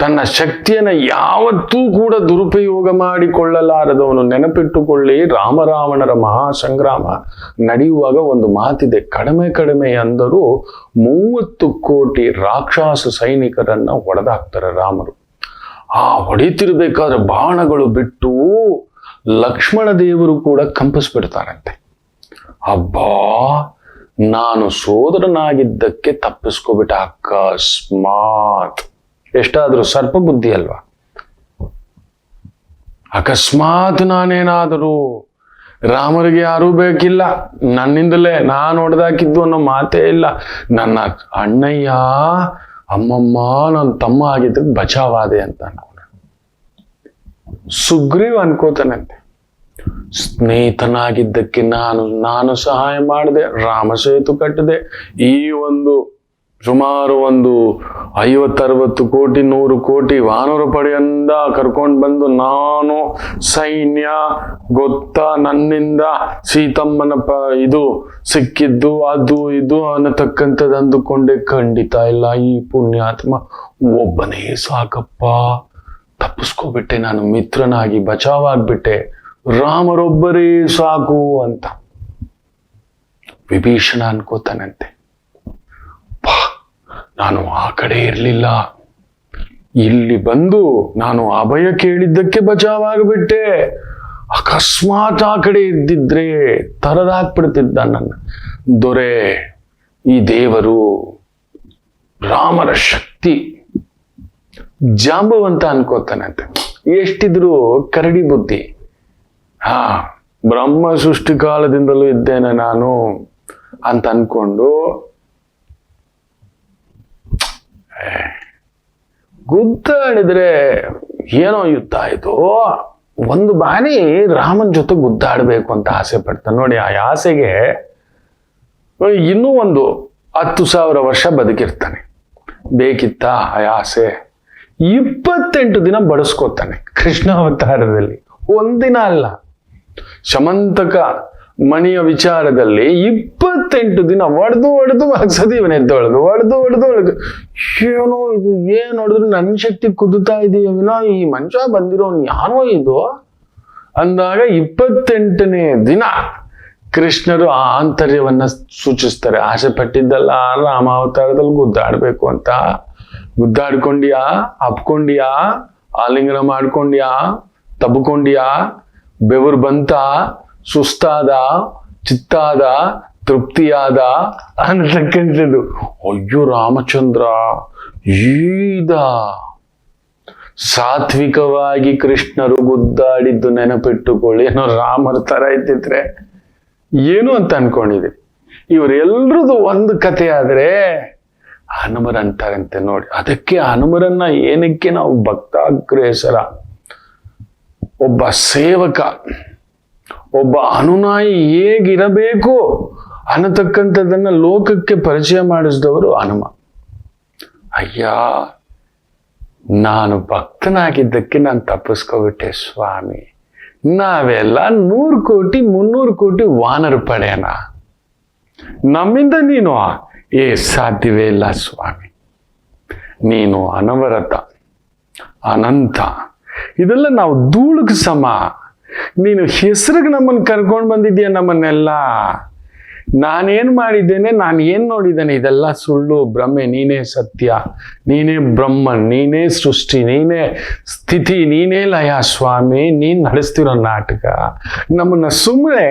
ತನ್ನ ಶಕ್ತಿಯನ್ನ ಯಾವತ್ತೂ ಕೂಡ ದುರುಪಯೋಗ ಮಾಡಿಕೊಳ್ಳಲಾರದವನು. ನೆನಪಿಟ್ಟುಕೊಳ್ಳಿ, ರಾಮರಾವಣರ ಮಹಾಸಂಗ್ರಾಮ ನಡೆಯುವಾಗ ಒಂದು ಮಾತಿದೆ, ಕಡಿಮೆ ಅಂದರೂ 30 ಕೋಟಿ ರಾಕ್ಷಸ ಸೈನಿಕರನ್ನ ಹೊಡೆದಾಕ್ತಾರೆ ರಾಮರು. ಆ ಹೊಡಿತಿರ್ಬೇಕಾದ್ರೆ ಬಾಣಗಳು ಬಿಟ್ಟು ಲಕ್ಷ್ಮಣ ದೇವರು ಕೂಡ ಕಂಪಿಸ್ಬಿಡ್ತಾರಂತೆ. ಅಬ್ಬಾ, ನಾನು ಸೋದರನಾಗಿದ್ದಕ್ಕೆ ತಪ್ಪಿಸ್ಕೊಬಿಟ್ಟ, ಅಕಸ್ಮಾತ್. ಎಷ್ಟಾದ್ರೂ ಸರ್ಪ ಬುದ್ಧಿ ಅಲ್ವಾ? ಅಕಸ್ಮಾತ್ ನಾನೇನಾದರೂ ರಾಮರಿಗೆ ಯಾರೂ ಬೇಕಿಲ್ಲ, ನನ್ನಿಂದಲೇ ನಾನು ಹೊಡೆದಾಕಿದ್ದು ಅನ್ನೋ ಮಾತೇ ಇಲ್ಲ. ನನ್ನ ಅಣ್ಣಯ್ಯ ಅಮ್ಮಮ್ಮ ನನ್ನ ತಮ್ಮ ಆಗಿದ್ದಕ್ಕೆ ಬಚಾವಾದೆ ಅಂತ ಅನ್ಕೊಂಡ. ಸುಗ್ರೀವ್ ಅನ್ಕೋತಾನಂತೆ, ಸ್ನೇಹಿತನಾಗಿದ್ದಕ್ಕೆ ನಾನು ಸಹಾಯ ಮಾಡಿದೆ, ರಾಮಸೇತು ಕಟ್ಟಿದೆ, ಈ ಒಂದು ಸುಮಾರು ಒಂದು 50-60 ಕೋಟಿ 100 ಕೋಟಿ ವಾನರ ಪಡೆಯಿಂದ ಕರ್ಕೊಂಡು ಬಂದು ನಾನು ಸೈನ್ಯ ಗೊತ್ತಾ, ನನ್ನಿಂದ ಸೀತಮ್ಮನ ಇದು ಸಿಕ್ಕಿದ್ದು ಅದು ಇದು ಅನ್ನತಕ್ಕಂಥದ್ದು ಅಂದುಕೊಂಡೆ. ಖಂಡಿತ ಇಲ್ಲ, ಈ ಪುಣ್ಯಾತ್ಮ ಒಬ್ಬನೇ ಸಾಕಪ್ಪ, ತಪ್ಪಿಸ್ಕೋಬಿಟ್ಟೆ, ನಾನು ಮಿತ್ರನಾಗಿ ಬಚಾವಾಗ್ಬಿಟ್ಟೆ, ರಾಮರೊಬ್ಬರೇ ಸಾಕು ಅಂತ ವಿಭೀಷಣ ಅನ್ಕೋತಾನಂತೆ. ನಾನು ಆ ಕಡೆ ಇರಲಿಲ್ಲ, ಇಲ್ಲಿ ಬಂದು ನಾನು ಅಭಯ ಕೇಳಿದ್ದಕ್ಕೆ ಬಚಾವಾಗ್ಬಿಟ್ಟೆ. ಅಕಸ್ಮಾತ್ ಆ ಕಡೆ ಇದ್ದಿದ್ರೆ ತರದಾಕ್ಬಿಡ್ತಿದ್ದ ನನ್ನ ದೊರೆ. ಈ ದೇವರು ರಾಮರ ಶಕ್ತಿ ಜಾಂಬವಂತ ಅನ್ಕೋತಾನಂತೆ. ಎಷ್ಟಿದ್ರು ಕರಡಿ ಬುದ್ಧಿ. ಬ್ರಹ್ಮ ಸೃಷ್ಟಿ ಕಾಲದಿಂದಲೂ ಇದ್ದೇನೆ ನಾನು ಅಂತ ಅನ್ಕೊಂಡು ಗುದ್ದಾಡಿದ್ರೆ ಏನೋ ಯುದ್ಧ ಆಯ್ತು. ಒಂದು ಬಾರಿ ರಾಮನ್ ಜೊತೆ ಗುದ್ದಾಡ್ಬೇಕು ಅಂತ ಆಸೆ ಪಡ್ತಾನೆ. ನೋಡಿ, ಆ ಆಸೆಗೆ ಇನ್ನೂ ಒಂದು 10,000 ವರ್ಷ ಬದುಕಿರ್ತಾನೆ. ಬೇಕಿತ್ತ ಆ ಆಸೆ? 28 ದಿನ ಬಡಿಸ್ಕೋತಾನೆ ಕೃಷ್ಣ ಅವತಾರದಲ್ಲಿ. ಒಂದಿನ ಅಲ್ಲ, ಶಮಂತಕ ಮಣಿಯ ವಿಚಾರದಲ್ಲಿ 28 ದಿನ ಒಡೆದು ಸದೀವನೆದ್ದೊಳಗು ಒಡೆದು ಏನೋ ಇದು, ಏನ್ ನೋಡಿದ್ರು ನನ್ನ ಶಕ್ತಿ ಕುದುತ್ತಾ ಇದೆಯೇನೋ, ಈ ಮನುಷ್ಯ ಬಂದಿರೋನು ಯಾರೋ ಇದು ಅಂದಾಗ 28ನೇ ದಿನ ಕೃಷ್ಣರು ಆ ಆಂತರ್ಯವನ್ನ ಸೂಚಿಸ್ತಾರೆ. ಆಸೆ ಪಟ್ಟಿದ್ದಲ್ಲ ರಾಮಾವತಾರದಲ್ಲಿ ಗುದ್ದಾಡ್ಬೇಕು ಅಂತ. ಗುದ್ದಾಡ್ಕೊಂಡ್ಯಾ, ಅಪ್ಕೊಂಡ್ಯಾ, ಆಲಿಂಗನ ಮಾಡ್ಕೊಂಡ್ಯಾ, ತಬ್ಕೊಂಡ್ಯಾ, ಬೆವರು ಬಂತ, ಸುಸ್ತಾದ, ಚಿತ್ತಾದ, ತೃಪ್ತಿಯಾದ ಅನ್ನತಕ್ಕಂಥದ್ದು. ಅಯ್ಯೋ ರಾಮಚಂದ್ರ, ಈದ ಸಾತ್ವಿಕವಾಗಿ ಕೃಷ್ಣರು ಗುದ್ದಾಡಿದ್ದು ನೆನಪಿಟ್ಟುಕೊಳ್ಳಿ. ಏನೋ ರಾಮರ ತರ ಇದ್ದಿದ್ರೆ ಏನು ಅಂತ ಅನ್ಕೊಂಡಿದೆ. ಇವರೆಲ್ರದು ಒಂದು ಕಥೆ ಆದ್ರೆ ಹನುಮರ ಅಂತಾರಂತೆ. ನೋಡಿ, ಅದಕ್ಕೆ ಹನುಮರನ್ನ ಏನಕ್ಕೆ ನಾವು ಭಕ್ತಾಗ್ರೇಸರ, ಒಬ್ಬ ಸೇವಕ, ಒಬ್ಬ ಅನುನಾಯಿ ಹೇಗಿರಬೇಕು ಅನ್ನತಕ್ಕಂಥದ್ದನ್ನ ಲೋಕಕ್ಕೆ ಪರಿಚಯ ಮಾಡಿಸಿದವರು ಹನುಮ. ಅಯ್ಯ, ನಾನು ಭಕ್ತನಾಗಿದ್ದಕ್ಕೆ ನಾನು ತಪ್ಪಿಸ್ಕೊಬಿಟ್ಟೆ ಸ್ವಾಮಿ. ನಾವೆಲ್ಲ 100 ಕೋಟಿ 300 ಕೋಟಿ ವಾನರ ಪಡೆಯನ, ನಮ್ಮಿಂದ ನೀನು ಸಾಧ್ಯವೇ ಇಲ್ಲ ಸ್ವಾಮಿ. ನೀನು ಅನವರತ, ಅನಂತ, ಇದೆಲ್ಲ ನಾವು ಧೂಳಿಗೆ ಸಮ. ನೀನು ಹೆಸರಿಗೆ ನಮ್ಮನ್ನು ಕರ್ಕೊಂಡು ಬಂದಿದ್ದೀಯ ನಮ್ಮನ್ನೆಲ್ಲ. ನಾನೇನ್ ಮಾಡಿದ್ದೇನೆ, ನಾನು ಏನ್ ನೋಡಿದ್ದೇನೆ, ಇದೆಲ್ಲ ಸುಳ್ಳು, ಭ್ರಮೆ. ನೀನೇ ಸತ್ಯ, ನೀನೇ ಬ್ರಹ್ಮನ್, ನೀನೇ ಸೃಷ್ಟಿ, ನೀನೇ ಸ್ಥಿತಿ, ನೀನೇ ಲಯ ಸ್ವಾಮಿ. ನೀನ್ ನಡೆಸ್ತಿರೋ ನಾಟಕ. ನಮ್ಮನ್ನ ಸುಮ್ಮನೆ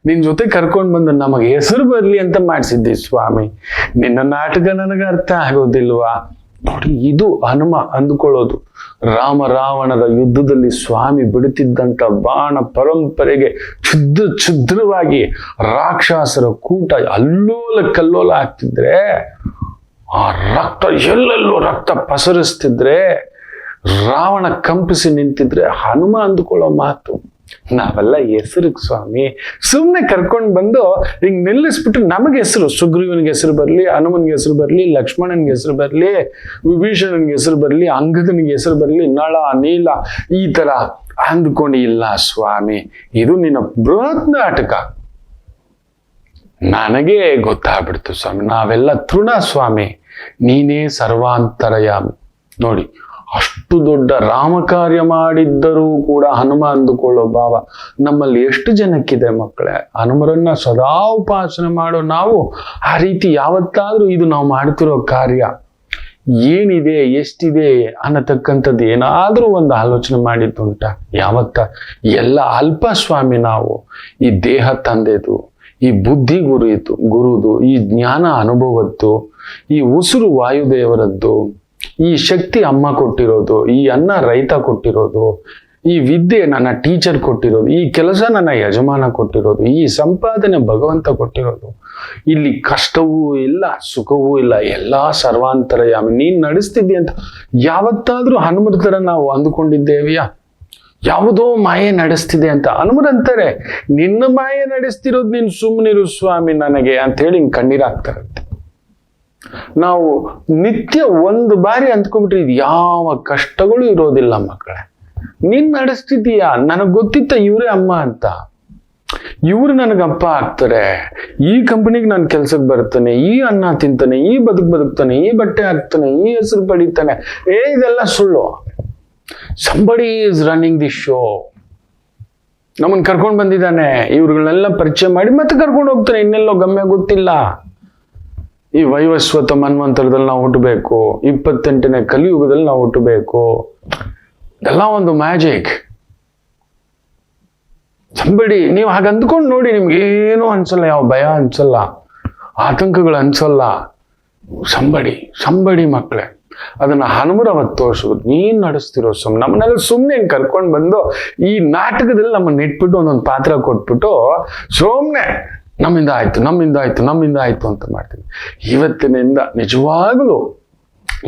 ನಿನ್ ಜೊತೆ ಕರ್ಕೊಂಡು ಬಂದು ನಮಗೆ ಹೆಸರು ಬರ್ಲಿ ಅಂತ ಮಾಡಿಸಿದ್ದಿ ಸ್ವಾಮಿ. ನಿನ್ನ ನಾಟಕ ನನಗೆ ಅರ್ಥ ಆಗೋದಿಲ್ವಾ? ನೋಡಿ, ಇದು ಹನುಮ ಅಂದುಕೊಳ್ಳೋದು. ರಾಮ ರಾವಣದ ಯುದ್ಧದಲ್ಲಿ ಸ್ವಾಮಿ ಬಿಡುತ್ತಿದ್ದಂತ ಬಾಣ ಪರಂಪರೆಗೆ ಛಿದ್ರವಾಗಿ ರಾಕ್ಷಸರ ಕೂಟ ಅಲ್ಲೋಲ ಕಲ್ಲೋಲ ಆಗ್ತಿದ್ರೆ, ಆ ರಕ್ತ ಎಲ್ಲೆಲ್ಲೋ ರಕ್ತ ಪಸರಿಸ್ತಿದ್ರೆ, ರಾವಣ ಕಂಪಿಸಿ ನಿಂತಿದ್ರೆ ಹನುಮ ಅಂದುಕೊಳ್ಳೋ ಮಾತು. ನಾವೆಲ್ಲ ಹೆಸರಿಗೆ ಸ್ವಾಮಿ ಸುಮ್ಮನೆ ಕರ್ಕೊಂಡು ಬಂದು ಹಿಂಗ್ ನಿಲ್ಲಿಸ್ಬಿಟ್ಟು ನಮಗೆ ಹೆಸರು, ಸುಗ್ರೀವನಿಗೆ ಹೆಸರು ಬರ್ಲಿ, ಹನುಮನ್ಗೆ ಹೆಸರು ಬರ್ಲಿ, ಲಕ್ಷ್ಮಣನ್ಗೆ ಹೆಸರು ಬರ್ಲಿ, ವಿಭೀಷಣನ್ಗೆ ಹೆಸರು ಬರ್ಲಿ, ಅಂಗದನಿಗೆ ಹೆಸರು ಬರ್ಲಿ, ನಳ ನೀಲ ಈ ತರ ಅಂದ್ಕೊಂಡು ಇಲ್ಲ ಸ್ವಾಮಿ. ಇದು ನಿನ್ನ ಬೃಹತ್ ನಾಟಕ. ನನಗೆ ಗೊತ್ತಾಗ್ಬಿಡ್ತು ಸ್ವಾಮಿ, ನಾವೆಲ್ಲ ತೃಣ ಸ್ವಾಮಿ, ನೀನೇ ಸರ್ವಾಂತರಯಾಮಿ. ನೋಡಿ, ಅಷ್ಟು ದೊಡ್ಡ ರಾಮ ಕಾರ್ಯ ಮಾಡಿದ್ದರೂ ಕೂಡ ಹನುಮ ಅಂದುಕೊಳ್ಳೋ ಭಾವ ನಮ್ಮಲ್ಲಿ ಎಷ್ಟು ಜನಕ್ಕಿದೆ ಮಕ್ಕಳೇ? ಹನುಮರನ್ನ ಸದಾ ಉಪಾಸನೆ ಮಾಡೋ ನಾವು ಆ ರೀತಿ ಯಾವತ್ತಾದ್ರೂ ಇದು ನಾವು ಮಾಡ್ತಿರೋ ಕಾರ್ಯ ಏನಿದೆ, ಎಷ್ಟಿದೆ ಅನ್ನತಕ್ಕಂಥದ್ದು ಏನಾದ್ರೂ ಒಂದು ಆಲೋಚನೆ ಮಾಡಿದ್ದುಂಟ ಯಾವತ್ತ? ಎಲ್ಲ ಅಲ್ಪ ಸ್ವಾಮಿ. ನಾವು ಈ ದೇಹ ತಂದೆದು, ಈ ಬುದ್ಧಿ ಗುರುದು, ಈ ಜ್ಞಾನ ಅನುಭವದ್ದು, ಈ ಉಸಿರು ವಾಯುದೇವರದ್ದು, ಈ ಶಕ್ತಿ ಅಮ್ಮ ಕೊಟ್ಟಿರೋದು, ಈ ಅನ್ನ ರೈತ ಕೊಟ್ಟಿರೋದು, ಈ ವಿದ್ಯೆ ನನ್ನ ಟೀಚರ್ ಕೊಟ್ಟಿರೋದು, ಈ ಕೆಲಸ ನನ್ನ ಯಜಮಾನ ಕೊಟ್ಟಿರೋದು, ಈ ಸಂಪಾದನೆ ಭಗವಂತ ಕೊಟ್ಟಿರೋದು. ಇಲ್ಲಿ ಕಷ್ಟವೂ ಇಲ್ಲ, ಸುಖವೂ ಇಲ್ಲ, ಎಲ್ಲಾ ಸರ್ವಾಂತರಯಾಮಿ, ನೀನ್ ನಡೆಸ್ತಿದ್ದಿ ಅಂತ ಯಾವತ್ತಾದ್ರೂ ಹನುಮರ ತರ ನಾವು ಅಂದುಕೊಂಡಿದ್ದೇವೆಯಾ? ಯಾವುದೋ ಮಾಯೆ ನಡೆಸ್ತಿದೆ ಅಂತ. ಹನುಮರಂತಾರೆ, ನಿನ್ನ ಮಾಯೆ ನಡೆಸ್ತಿರೋದು ನೀನು ಸುಮ್ಮನಿರು ಸ್ವಾಮಿ ನನಗೆ ಅಂತ ಹೇಳಿ ಹಿಂಗ್ ಕಣ್ಣೀರಾಗ್ತಾರಂತೆ. ನಾವು ನಿತ್ಯ ಒಂದು ಬಾರಿ ಅಂದ್ಕೊಂಡ್ಬಿಟ್ರೆ ಇದು ಯಾವ ಕಷ್ಟಗಳು ಇರೋದಿಲ್ಲ ಮಕ್ಕಳೇ. ನೀನ್ ನಡೆಸ್ತಿದ್ದೀಯಾ, ನನಗ್ ಗೊತ್ತಿತ್ತ ಇವರೇ ಅಮ್ಮ ಅಂತ. ಇವ್ರು ನನಗಪ್ಪ ಆಗ್ತಾರೆ, ಈ ಕಂಪನಿಗೆ ನಾನು ಕೆಲ್ಸಕ್ಕೆ ಬರ್ತಾನೆ, ಈ ಅನ್ನ ತಿಂತಾನೆ, ಈ ಬದುಕ್ತಾನೆ, ಈ ಬಟ್ಟೆ ಹಾಕ್ತಾನೆ, ಈ ಹೆಸರು ಪಡಿತಾನೆ. ಇದೆಲ್ಲ ಸುಳ್ಳು. Somebody is running the show. ನಮ್ಮನ್ ಕರ್ಕೊಂಡು ಬಂದಿದ್ದಾನೆ, ಇವ್ರುಗಳನ್ನೆಲ್ಲ ಪರಿಚಯ ಮಾಡಿ ಮತ್ತೆ ಕರ್ಕೊಂಡು ಹೋಗ್ತಾನೆ. ಇನ್ನೆಲ್ಲೋ ಗಮ್ಯ ಗೊತ್ತಿಲ್ಲ. ಈ ವೈವಸ್ವತ ಮನ್ವಂತರದಲ್ಲಿ ನಾವು ಹುಟ್ಟಬೇಕು, 28ನೇ ಕಲಿಯುಗದಲ್ಲಿ ನಾವು ಹುಟ್ಟಬೇಕು. ಎಲ್ಲ ಒಂದು ಮ್ಯಾಜಿಕ್. ಸಂಬಡಿ, ನೀವು ಹಾಗೆ ಅಂದ್ಕೊಂಡು ನೋಡಿ, ನಿಮ್ಗೆ ಏನೂ ಅನ್ಸಲ್ಲ, ಯಾವ ಭಯ ಅನ್ಸಲ್ಲ, ಆತಂಕಗಳು ಅನ್ಸಲ್ಲ. ಸಂಬಡಿ ಮಕ್ಕಳೇ, ಅದನ್ನ ಹನುಮರ ಅವತ್ತು ತೋರಿಸೋದು. ನೀನ್ ನಡೆಸ್ತಿರೋ ನಮ್ಮನ್ನೆಲ್ಲ ಸುಮ್ಮನೆ ಕರ್ಕೊಂಡು ಬಂದು ಈ ನಾಟಕದಲ್ಲಿ ನಮ್ಮನ್ನ ಇಟ್ಬಿಟ್ಟು ಒಂದೊಂದು ಪಾತ್ರ ಕೊಟ್ಬಿಟ್ಟು ಸುಮ್ಮನೆ ನಮ್ಮಿಂದ ಆಯ್ತು ಅಂತ ಮಾಡ್ತೀವಿ. ಇವತ್ತಿನಿಂದ ನಿಜವಾಗಲೂ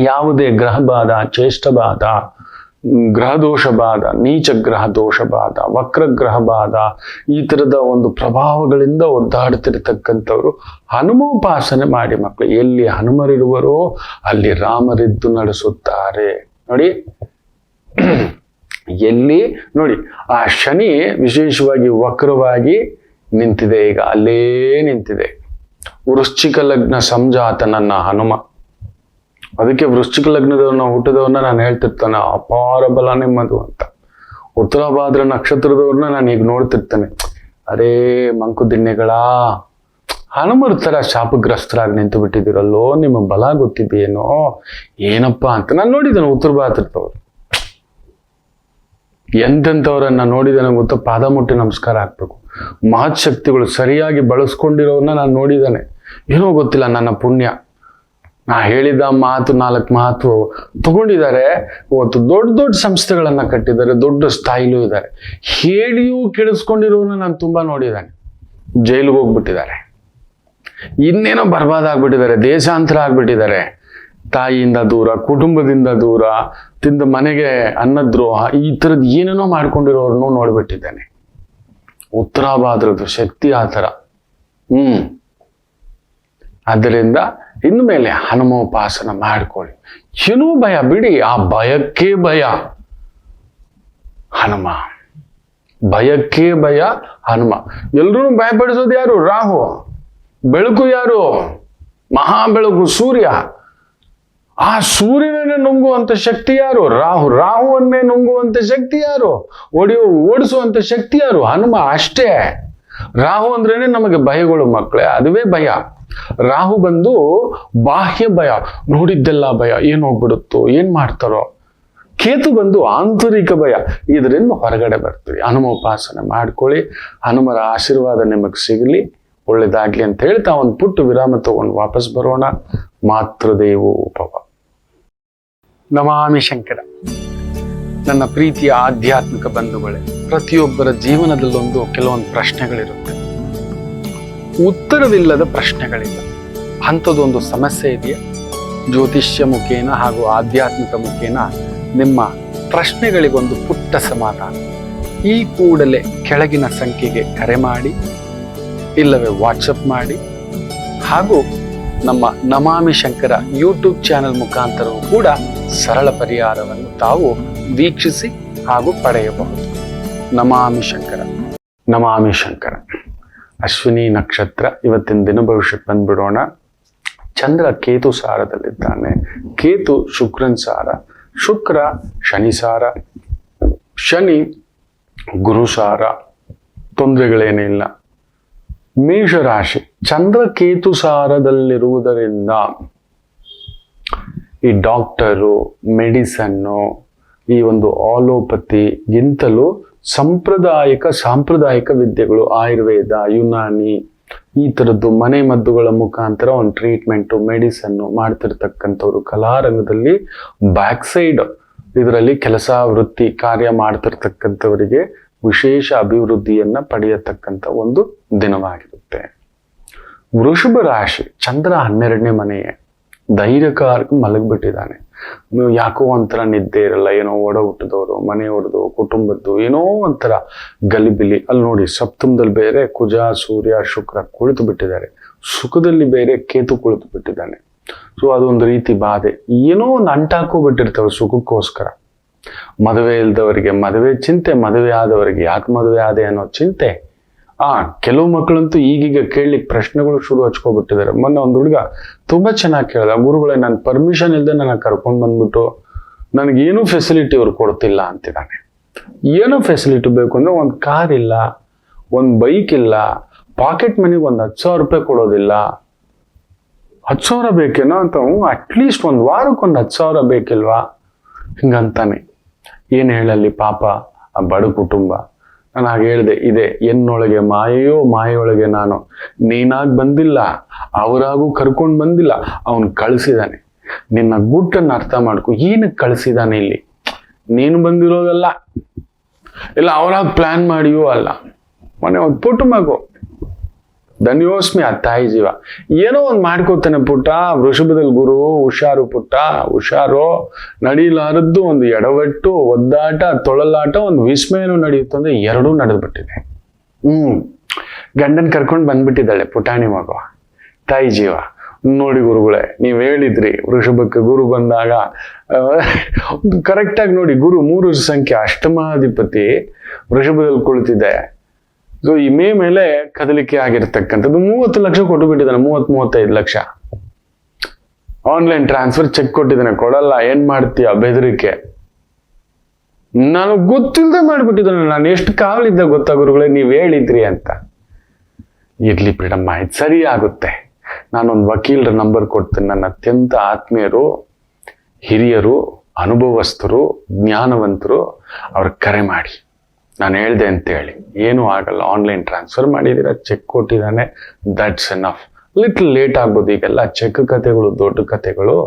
ಯಾವುದೇ ಗ್ರಹ ಬಾಧ, ಚೇಷ್ಟ ಬಾಧ, ಗ್ರಹದೋಷ ಬಾಧ, ನೀಚ ಗ್ರಹ ದೋಷ ಬಾಧ, ವಕ್ರಗ್ರಹ ಬಾಧ, ಈ ತರದ ಒಂದು ಪ್ರಭಾವಗಳಿಂದ ಒದ್ದಾಡ್ತಿರ್ತಕ್ಕಂಥವ್ರು ಹನುಮೋಪಾಸನೆ ಮಾಡಿ ಮಕ್ಕಳು. ಎಲ್ಲಿ ಹನುಮರಿರುವರೋ ಅಲ್ಲಿ ರಾಮರಿದ್ದು ನಡೆಸುತ್ತಾರೆ. ನೋಡಿ, ಎಲ್ಲಿ ನೋಡಿ ಆ ಶನಿ ವಿಶೇಷವಾಗಿ ವಕ್ರವಾಗಿ ನಿಂತಿದೆ. ಈಗ ಅಲ್ಲೇ ನಿಂತಿದೆ. ವೃಶ್ಚಿಕ ಲಗ್ನ ಸಂಜಾತ ನನ್ನ ಹನುಮ. ಅದಕ್ಕೆ ವೃಶ್ಚಿಕ ಲಗ್ನದವ್ರನ್ನ ಹುಟ್ಟಿದವ್ರನ್ನ ನಾನು ಹೇಳ್ತಿರ್ತಾನೆ, ಅಪಾರ ಬಲ ನಿಮ್ಮದು ಅಂತ. ಉತ್ತರ ಭಾದ್ರ ನಕ್ಷತ್ರದವ್ರನ್ನ ನಾನು ಈಗ ನೋಡ್ತಿರ್ತಾನೆ, ಅರೇ ಮಂಕುದಿಣ್ಣೆಗಳ ಹನುಮರ ತರ ಶಾಪಗ್ರಸ್ತರಾಗಿ ನಿಂತು ಬಿಟ್ಟಿದ್ದೀರಲ್ಲೋ, ನಿಮ್ಮ ಬಲ ಗೊತ್ತಿದೆಯೇನೋ ಏನಪ್ಪಾ ಅಂತ ನಾನು ನೋಡಿದ್ದೇನೆ. ಉತ್ತರ ಭಾರತದವ್ರು ಎಂತೆಂಥವ್ರನ್ನ ನೋಡಿದ್ದೇನೆ ಗೊತ್ತಾ, ಪಾದ ಮುಟ್ಟಿ ನಮಸ್ಕಾರ ಹಾಕ್ಬೇಕು. ಮಹತ್ ಶಕ್ತಿಗಳು ಸರಿಯಾಗಿ ಬಳಸ್ಕೊಂಡಿರೋರನ್ನ ನಾನು ನೋಡಿದ್ದಾನೆ. ಏನೋ ಗೊತ್ತಿಲ್ಲ, ನನ್ನ ಪುಣ್ಯ. ನಾ ಹೇಳಿದ ಮಾತು 4 ಮಾತು ತಗೊಂಡಿದ್ದಾರೆ. ಇವತ್ತು ದೊಡ್ಡ ಸಂಸ್ಥೆಗಳನ್ನ ಕಟ್ಟಿದ್ದಾರೆ, ದೊಡ್ಡ ಸ್ಥಾಯಿಲೂ ಇದ್ದಾರೆ. ಹೇಳಿಯೂ ಕೇಳಿಸ್ಕೊಂಡಿರೋನ ನಾನು ತುಂಬಾ ನೋಡಿದ್ದಾನೆ. ಜೈಲಿಗೆ ಹೋಗ್ಬಿಟ್ಟಿದ್ದಾರೆ, ಇನ್ನೇನೋ ಬರ್ಬಾದಾಗ್ಬಿಟ್ಟಿದ್ದಾರೆ, ದೇಶಾಂತರ ಆಗ್ಬಿಟ್ಟಿದ್ದಾರೆ. ತಾಯಿಯಿಂದ ದೂರ, ಕುಟುಂಬದಿಂದ ದೂರ, ತಿಂದ ಮನೆಗೆ ಅನ್ನದ್ರೋಹ, ಈ ಥರದ್ದು ಏನೇನೋ ಮಾಡ್ಕೊಂಡಿರೋರನ್ನು ನೋಡ್ಬಿಟ್ಟಿದ್ದೇನೆ. ಉತ್ತರಾಭಾದ್ರದ್ದು ಶಕ್ತಿ ಆ ಥರ. ಆದ್ದರಿಂದ ಇನ್ಮೇಲೆ ಹನುಮೋಪಾಸನ ಮಾಡ್ಕೊಳ್ಳಿ. ಏನೂ ಭಯ ಬಿಡಿ, ಆ ಭಯಕ್ಕೆ ಭಯ ಹನುಮ. ಭಯಕ್ಕೆ ಭಯ ಹನುಮ. ಎಲ್ರೂ ಭಯಪಡಿಸೋದು ಯಾರು? ರಾಹು. ಬೆಳಕು ಯಾರು? ಮಹಾಬೆಳಕು ಸೂರ್ಯ. ಆ ಸೂರ್ಯನನ್ನೇ ನುಂಗುವಂತ ಶಕ್ತಿ ಯಾರು? ರಾಹು. ರಾಹುವನ್ನೇ ನುಂಗುವಂತ ಶಕ್ತಿ ಯಾರು? ಓಡಿಸುವಂತ ಶಕ್ತಿ ಯಾರು? ಹನುಮ. ಅಷ್ಟೇ. ರಾಹು ಅಂದ್ರೇನೆ ನಮಗೆ ಭಯಗಳು ಮಕ್ಕಳೇ, ಅದುವೇ ಭಯ. ರಾಹು ಬಂದು ಬಾಹ್ಯ ಭಯ, ನೋಡಿದ್ದೆಲ್ಲ ಭಯ, ಏನ್ ಹೋಗ್ಬಿಡುತ್ತೋ, ಏನ್ ಮಾಡ್ತಾರೋ. ಕೇತು ಬಂದು ಆಂತರಿಕ ಭಯ, ಇದರಿಂದ ಹೊರಗಡೆ ಬರ್ತೀವಿ. ಹನುಮೋಪಾಸನೆ ಮಾಡ್ಕೊಳ್ಳಿ. ಹನುಮರ ಆಶೀರ್ವಾದ ನಿಮಗೆ ಸಿಗಲಿ, ಒಳ್ಳೇದಾಗ್ಲಿ ಅಂತ ಹೇಳ್ತಾ ಒಂದು ಪುಟ್ಟ ವಿರಾಮ ತಗೊಂಡು ವಾಪಸ್ ಬರೋಣ. ಮಾತೃದೇವೋಭವ. ನಮಾಮಿ ಶಂಕರ. ನನ್ನ ಪ್ರೀತಿಯ ಆಧ್ಯಾತ್ಮಿಕ ಬಂಧುಗಳೇ, ಪ್ರತಿಯೊಬ್ಬರ ಜೀವನದಲ್ಲೊಂದು ಕೆಲವೊಂದು ಪ್ರಶ್ನೆಗಳಿರುತ್ತೆ. ಉತ್ತರವಿಲ್ಲದ ಪ್ರಶ್ನೆಗಳಿಲ್ಲ. ಅಂಥದ್ದೊಂದು ಸಮಸ್ಯೆ ಇದೆಯಾ? ಜ್ಯೋತಿಷ್ಯ ಮುಖೇನ ಹಾಗೂ ಆಧ್ಯಾತ್ಮಿಕ ಮುಖೇನ ನಿಮ್ಮ ಪ್ರಶ್ನೆಗಳಿಗೊಂದು ಪುಟ್ಟ ಸಮಾಧಾನ. ಈ ಕೂಡಲೇ ಕೆಳಗಿನ ಸಂಖ್ಯೆಗೆ ಕರೆ ಮಾಡಿ, ಇಲ್ಲವೇ ವಾಟ್ಸಪ್ ಮಾಡಿ, ಹಾಗೂ ನಮ್ಮ ನಮಾಮಿ ಶಂಕರ ಯೂಟ್ಯೂಬ್ ಚಾನೆಲ್ ಮುಖಾಂತರವೂ ಕೂಡ ಸರಳ ಪರಿಹಾರವನ್ನು ತಾವು ವೀಕ್ಷಿಸಿ ಹಾಗೂ ಪಡೆಯಬಹುದು. ನಮಾಮಿ ಶಂಕರ. ನಮಾಮಿ ಶಂಕರ. ಅಶ್ವಿನಿ ನಕ್ಷತ್ರ. ಇವತ್ತಿನ ದಿನ ಭವಿಷ್ಯಕ್ಕೆ ಬಂದ್ಬಿಡೋಣ. ಚಂದ್ರ ಕೇತು ಸಾರದಲ್ಲಿದ್ದಾನೆ. ಕೇತು ಶುಕ್ರನ್ ಸಾರ, ಶುಕ್ರ ಶನಿ ಸಾರ, ಶನಿ ಗುರು ಸಾರ. ತೊಂದರೆಗಳೇನಿಲ್ಲ. ಮೇಷರಾಶಿ. ಚಂದ್ರ ಕೇತು ಸಾರದಲ್ಲಿರುವುದರಿಂದ ಈ ಡಾಕ್ಟರು, ಮೆಡಿಸನ್ನು, ಈ ಒಂದು ಆಲೋಪತಿಗಿಂತಲೂ ಸಾಂಪ್ರದಾಯಿಕ ವಿದ್ಯೆಗಳು, ಆಯುರ್ವೇದ, ಯುನಾನಿ, ಈ ಥರದ್ದು ಮನೆ ಮದ್ದುಗಳ ಮುಖಾಂತರ ಒಂದು ಟ್ರೀಟ್ಮೆಂಟು, ಮೆಡಿಸನ್ನು ಮಾಡ್ತಿರ್ತಕ್ಕಂಥವ್ರು ಕಲಾರಂಗದಲ್ಲಿ ಬ್ಯಾಕ್ ಸೈಡ್ ಇದರಲ್ಲಿ ಕೆಲಸ ವೃತ್ತಿ ಕಾರ್ಯ ಮಾಡ್ತಿರ್ತಕ್ಕಂಥವರಿಗೆ ವಿಶೇಷ ಅಭಿವೃದ್ಧಿಯನ್ನ ಪಡೆಯತಕ್ಕಂಥ ಒಂದು ದಿನವಾಗಿರುತ್ತೆ. ವೃಷಭ ರಾಶಿ, ಚಂದ್ರ 12ನೇ ಮನೆಯೇ, ಧೈರ್ಯಕಾರಕ್ಕೆ ಮಲಗಿಬಿಟ್ಟಿದ್ದಾನೆ. ಯಾಕೋ ಒಂಥರ ನಿದ್ದೆ ಇರಲ್ಲ, ಏನೋ ಒಡ ಹುಟ್ಟಿದವರು, ಮನೆಯವ್ರದ್ದು, ಕುಟುಂಬದ್ದು ಏನೋ ಒಂಥರ ಗಲಿಬಿಲಿ. ಅಲ್ಲಿ ನೋಡಿ, ಸಪ್ತಮದಲ್ಲಿ ಬೇರೆ ಕುಜ ಸೂರ್ಯ ಶುಕ್ರ ಕುಳಿತು ಬಿಟ್ಟಿದ್ದಾರೆ, ಸುಖದಲ್ಲಿ ಬೇರೆ ಕೇತು ಕುಳಿತು ಬಿಟ್ಟಿದ್ದಾನೆ. ಸೊ ಅದೊಂದು ರೀತಿ ಬಾಧೆ, ಏನೋ ಒಂದು ಅಂಟಾಕೋಬಿಟ್ಟಿರ್ತವೆ ಸುಖಕ್ಕೋಸ್ಕರ. ಮದುವೆ ಇಲ್ದವರಿಗೆ ಮದುವೆ ಚಿಂತೆ, ಮದುವೆ ಆದವರಿಗೆ ಯಾಕೆ ಮದುವೆ ಆದೆ ಅನ್ನೋ ಚಿಂತೆ. ಕೆಲವು ಮಕ್ಕಳಂತೂ ಈಗೀಗ ಕೇಳಲಿಕ್ಕೆ ಪ್ರಶ್ನೆಗಳು ಶುರು ಹಚ್ಕೊಬಿಟ್ಟಿದ್ದಾರೆ. ಮೊನ್ನೆ ಒಂದು ಹುಡುಗ ತುಂಬಾ ಚೆನ್ನಾಗಿ ಕೇಳ್ದ, ಗುರುಗಳೇ ನನ್ನ ಪರ್ಮಿಷನ್ ಇಲ್ಲದೆ ನನ್ನ ಕರ್ಕೊಂಡು ಬಂದ್ಬಿಟ್ಟು ನನಗೇನು ಫೆಸಿಲಿಟಿ ಅವ್ರು ಕೊಡ್ತಿಲ್ಲ ಅಂತಿದ್ದಾನೆ. ಏನೋ ಫೆಸಿಲಿಟಿ ಬೇಕು ಅಂದ್ರೆ ಒಂದು ಕಾರ್ ಇಲ್ಲ, ಒಂದು ಬೈಕ್ ಇಲ್ಲ, ಪಾಕೆಟ್ ಮನಿಗೆ ಒಂದು 10,000 ರೂಪಾಯಿ ಕೊಡೋದಿಲ್ಲ. 10,000 ಬೇಕೇನೋ ಅಂತ, ಅಟ್ಲೀಸ್ಟ್ ಒಂದು ವಾರಕ್ಕೆ ಒಂದು 10,000 ಬೇಕಿಲ್ವಾ ಹಿಂಗಂತಾನೆ. ಏನು ಹೇಳಲ್ಲಿ ಪಾಪ ಆ ಬಡ ಕುಟುಂಬ. ನಾನು ಹಾಗೆ ಹೇಳಿದೆ, ಇದೆ ಎನ್ನೊಳಗೆ ಮಾಯೆಯೋ ಮಾಯೆಯೊಳಗೆ ನಾನು, ನೀನಾಗಿ ಬಂದಿಲ್ಲ, ಅವರಾಗೂ ಕರ್ಕೊಂಡು ಬಂದಿಲ್ಲ, ಅವನು ಕಳಿಸಿದಾನೆ. ನಿನ್ನ ಗುಟ್ಟನ್ನು ಅರ್ಥ ಮಾಡ್ಕೊ. ಏನಕ್ಕೆ ಕಳಿಸಿದಾನೆ ಇಲ್ಲಿ? ನೀನು ಬಂದಿರೋದಲ್ಲ, ಇಲ್ಲ ಅವರಾಗ ಪ್ಲಾನ್ ಮಾಡಿಯೋ ಅಲ್ಲ. ಮೊನ್ನೆ ಒಂದು ಪುಟ್ಟ ಮಗು, ಧನ್ಯೋಸ್ಮಿ ಆ ತಾಯಿ ಜೀವ, ಏನೋ ಒಂದು ಮಾಡ್ಕೋತಾನೆ ಪುಟ್ಟ. ವೃಷಭದಲ್ಲಿ ಗುರು, ಹುಷಾರು ಪುಟ್ಟ ಹುಷಾರು, ನಡೀಲಾರದ್ದು ಒಂದು ಎಡವಟ್ಟು, ಒದ್ದಾಟ, ತೊಳಲಾಟ, ಒಂದು ವಿಸ್ಮಯನೂ ನಡೆಯುತ್ತೆ ಅಂದ್ರೆ ಎರಡೂ ನಡೆದ್ಬಿಟ್ಟಿದೆ. ಗಂಡನ್ ಕರ್ಕೊಂಡು ಬಂದ್ಬಿಟ್ಟಿದ್ದಾಳೆ ಪುಟಾಣಿ ಮಗು, ತಾಯಿ ಜೀವ. ನೋಡಿ ಗುರುಗಳೇ, ನೀವ್ ಹೇಳಿದ್ರಿ ವೃಷಭಕ್ಕೆ ಗುರು ಬಂದಾಗ ಕರೆಕ್ಟಾಗಿ ನೋಡಿ, ಗುರು 3 ಸಂಖ್ಯೆ ಅಷ್ಟಮಾಧಿಪತಿ ವೃಷಭದಲ್ಲಿ ಕುಳಿತಿದೆ. ಸೊ ಈ ಮೇ ಮೇಲೆ ಕದಲಿಕೆ ಆಗಿರ್ತಕ್ಕಂಥದ್ದು 30 ಲಕ್ಷ ಕೊಟ್ಟು ಬಿಟ್ಟಿದ್ದಾನೆ, 30-35 ಲಕ್ಷ ಆನ್ಲೈನ್ ಟ್ರಾನ್ಸ್ಫರ್ ಚೆಕ್ ಕೊಟ್ಟಿದ್ದಾನೆ. ಕೊಡಲ್ಲ, ಏನ್ ಮಾಡ್ತೀಯ ಬೆದರಿಕೆ. ನಾನು ಗೊತ್ತಿಲ್ಲದೆ ಮಾಡ್ಬಿಟ್ಟಿದ್ದಾನೆ. ನಾನು ಎಷ್ಟು ಕಾವಲಿದ್ದ ಗೊತ್ತಾ ಗುರುಗಳೇ, ನೀವ್ ಹೇಳಿದ್ರಿ ಅಂತ. ಇರ್ಲಿ ಬಿಡಮ್ಮ, ಇದು ಸರಿ ಆಗುತ್ತೆ. ನಾನೊಂದು ವಕೀಲರ ನಂಬರ್ ಕೊಡ್ತೀನಿ, ನನ್ನ ಅತ್ಯಂತ ಆತ್ಮೀಯರು, ಹಿರಿಯರು, ಅನುಭವಸ್ಥರು, ಜ್ಞಾನವಂತರು. ಅವ್ರಿಗೆ ಕರೆ ಮಾಡಿ, ನಾನು ಹೇಳ್ದೆ ಅಂತೇಳಿ. ಏನೂ ಆಗಲ್ಲ, ಆನ್ಲೈನ್ ಟ್ರಾನ್ಸ್ಫರ್ ಮಾಡಿದ್ದೀರಾ, ಚೆಕ್ ಕೊಟ್ಟಿದ್ದಾನೆ, ದಟ್ಸ್ ಎನಫ್. ಲಿಟ್ಲ್ ಲೇಟ್ ಆಗ್ಬೋದು, ಈಗೆಲ್ಲ ಚೆಕ್ ಕಥೆಗಳು, ದೊಡ್ಡ ಕಥೆಗಳು,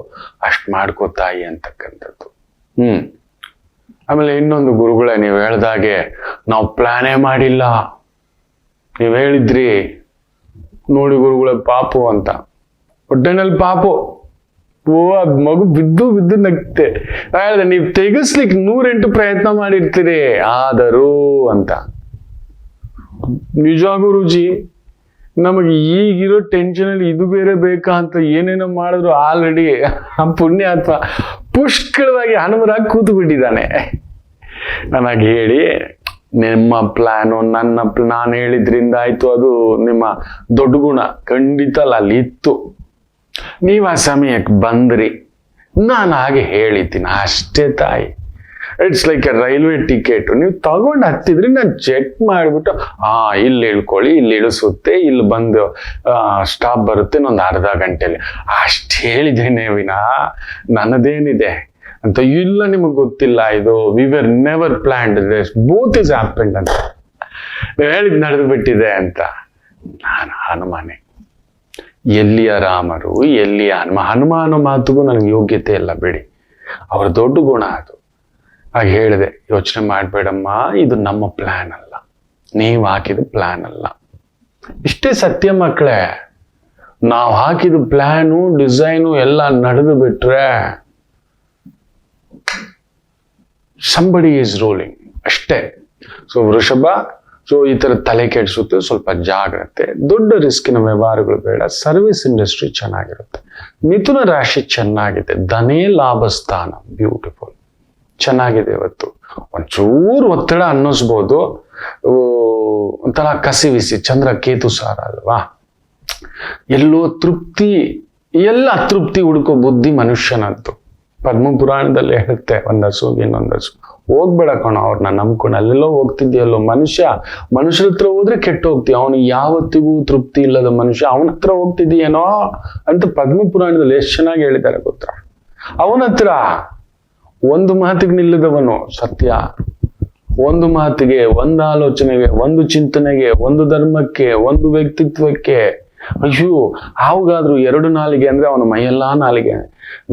ಅಷ್ಟು ಮಾಡ್ಕೋತಾಯಿ ಅಂತಕ್ಕಂಥದ್ದು. ಆಮೇಲೆ ಇನ್ನೊಂದು ಗುರುಗಳೇ, ನೀವು ಹೇಳ್ದಾಗೆ ನಾವು ಪ್ಲಾನೇ ಮಾಡಿಲ್ಲ, ನೀವು ಹೇಳಿದ್ರಿ ನೋಡಿ ಗುರುಗಳೇ ಪಾಪು ಅಂತ. ಹೊಟ್ಟೆನಲ್ಲಿ ಪಾಪು, ಅದ್ ಮಗು ಬಿದ್ದು ಬಿದ್ದು ನಗ್ತೆ. ನಾ ಹೇಳಿದೆ, ನೀವು ತೆಗಿಸ್ಲಿಕ್ಕೆ 108 ಪ್ರಯತ್ನ ಮಾಡಿರ್ತೀರಿ ಆದರೂ ಅಂತ. ನಿಜ ಗುರುಜಿ, ನಮಗೆ ಈಗಿರೋ ಟೆನ್ಷನ್ ಅಲ್ಲಿ ಇದು ಬೇರೆ ಬೇಕಾ ಅಂತ ಏನೇನೋ ಮಾಡಿದ್ರು ಆಲ್ರೆಡಿ ಆ ಪುಣ್ಯಾತ್ಮ ಪುಷ್ಕಳವಾಗಿ ಹನುಮರಾಗಿ ಕೂತು ಬಿಟ್ಟಿದ್ದಾನೆ. ನನಗೆ ಹೇಳಿ, ನಿಮ್ಮ ಪ್ಲಾನು ನಾನು ಹೇಳಿದ್ರಿಂದ ಆಯ್ತು, ಅದು ನಿಮ್ಮ ದೊಡ್ಡ ಗುಣ ಖಂಡಿತ ಅಲ್ಲಿ ಇತ್ತು. ನೀವು ಆ ಸಮಯಕ್ಕೆ ಬಂದ್ರಿ, ನಾನು ಹಾಗೆ ಹೇಳಿದ್ದೀನಿ ಅಷ್ಟೇ ತಾಯಿ. It's like A railway ticket. ನೀವು ತಗೊಂಡು ಹತ್ತಿದ್ರಿ, ನಾನು ಚೆಕ್ ಮಾಡಿಬಿಟ್ಟು ಇಲ್ಲಿ ಇಳ್ಕೊಳ್ಳಿ, ಇಲ್ಲಿ ಇಳಿಸುತ್ತೆ, ಇಲ್ಲಿ ಬಂದು ಸ್ಟಾಪ್ ಬರುತ್ತೆ ಇನ್ನೊಂದು ಅರ್ಧ ಗಂಟೆಯಲ್ಲಿ ಅಷ್ಟು ಹೇಳಿದ್ದೇನೆ ವಿನಾ ನನ್ನದೇನಿದೆ ಅಂತ. ಇಲ್ಲ ನಿಮಗೆ ಗೊತ್ತಿಲ್ಲ, ಇದು we were never planned, both is happened ಅಂತ ನೀವು ಹೇಳಿದ್ ನಡೆದು ಬಿಟ್ಟಿದೆ ಅಂತ. ನಾನು ಹನುಮಾನೆ, ಎಲ್ಲಿಯ ರಾಮರು ಎಲ್ಲಿಯ ಹನುಮಾನ ಮಾತುಗೂ ನನಗೆ ಯೋಗ್ಯತೆ ಇಲ್ಲ ಬಿಡಿ, ಅವರ ದೊಡ್ಡ ಗುಣ ಅದು. ಹಾಗೆ ಹೇಳಿದೆ, ಯೋಚನೆ ಮಾಡಬೇಡಮ್ಮ, ಇದು ನಮ್ಮ ಪ್ಲಾನ್ ಅಲ್ಲ, ನೀವು ಹಾಕಿದ ಪ್ಲಾನ್ ಅಲ್ಲ. ಇಷ್ಟೇ ಸತ್ಯ ಮಕ್ಕಳೇ. ನಾವು ಹಾಕಿದ ಪ್ಲಾನು ಡಿಸೈನು ಎಲ್ಲ ನಡೆದು ಬಿಟ್ರೆ somebody is ruling ಅಷ್ಟೇ. ಸೊ ವೃಷಭ, ಸೊ ಈ ತರ ತಲೆ ಕೆಡಿಸುತ್ತೆ, ಸ್ವಲ್ಪ ಜಾಗ್ರತೆ, ದೊಡ್ಡ ರಿಸ್ಕಿನ ವ್ಯವಹಾರಗಳು ಬೇಡ, ಸರ್ವಿಸ್ ಇಂಡಸ್ಟ್ರಿ ಚೆನ್ನಾಗಿರುತ್ತೆ. ಮಿಥುನ ರಾಶಿ ಚೆನ್ನಾಗಿದೆ, ಧನೇ ಲಾಭ ಸ್ಥಾನ ಬ್ಯೂಟಿಫುಲ್ ಚೆನ್ನಾಗಿದೆ. ಇವತ್ತು ಒಂಚೂರು ಒತ್ತಡ ಅನ್ನಿಸ್ಬೋದು, ಒಂಥರ ಕಸಿವಿಸಿ, ಚಂದ್ರ ಕೇತು ಸಾರ ಅಲ್ವಾ, ಎಲ್ಲೋ ತೃಪ್ತಿ, ಎಲ್ಲ ತೃಪ್ತಿ ಹುಡುಕೋ ಬುದ್ಧಿ ಮನುಷ್ಯನಂತು. ಪದ್ಮ ಪುರಾಣದಲ್ಲಿ ಹೇಳುತ್ತೆ, ಒಂದಸು ಇನ್ನೊಂದಸು ಹೋಗ್ಬೇಡ ಕಣೋ, ಅವ್ರನ್ನ ನಂಬ್ಕೊಂಡು ಅಲ್ಲೆಲ್ಲೋ ಹೋಗ್ತಿದ್ಯಲ್ಲೋ. ಮನುಷ್ಯರ ಹತ್ರ ಹೋದ್ರೆ ಕೆಟ್ಟು ಹೋಗ್ತೀಯ, ಅವನು ಯಾವತ್ತಿಗೂ ತೃಪ್ತಿ ಇಲ್ಲದ ಮನುಷ್ಯ, ಅವನ ಹತ್ರ ಹೋಗ್ತಿದೀಯೇನೋ ಅಂತ ಪದ್ಮ ಪುರಾಣದಲ್ಲಿ ಎಷ್ಟು ಚೆನ್ನಾಗಿ ಹೇಳಿದ್ದಾರೆ ಗೊತ್ತಾ. ಅವನ ಹತ್ರ ಒಂದು ಮಾತಿಗೆ ನಿಲ್ಲದವನು ಸತ್ಯ, ಒಂದು ಮಾತಿಗೆ, ಒಂದು ಆಲೋಚನೆಗೆ, ಒಂದು ಚಿಂತನೆಗೆ, ಒಂದು ಧರ್ಮಕ್ಕೆ, ಒಂದು ವ್ಯಕ್ತಿತ್ವಕ್ಕೆ. ಅಯ್ಯೋ, ಹಾವುಗಾದ್ರೂ 2 ನಾಲಿಗೆ ಅಂದ್ರೆ ಅವನ ಮೈಯೆಲ್ಲಾ ನಾಲಿಗೆ,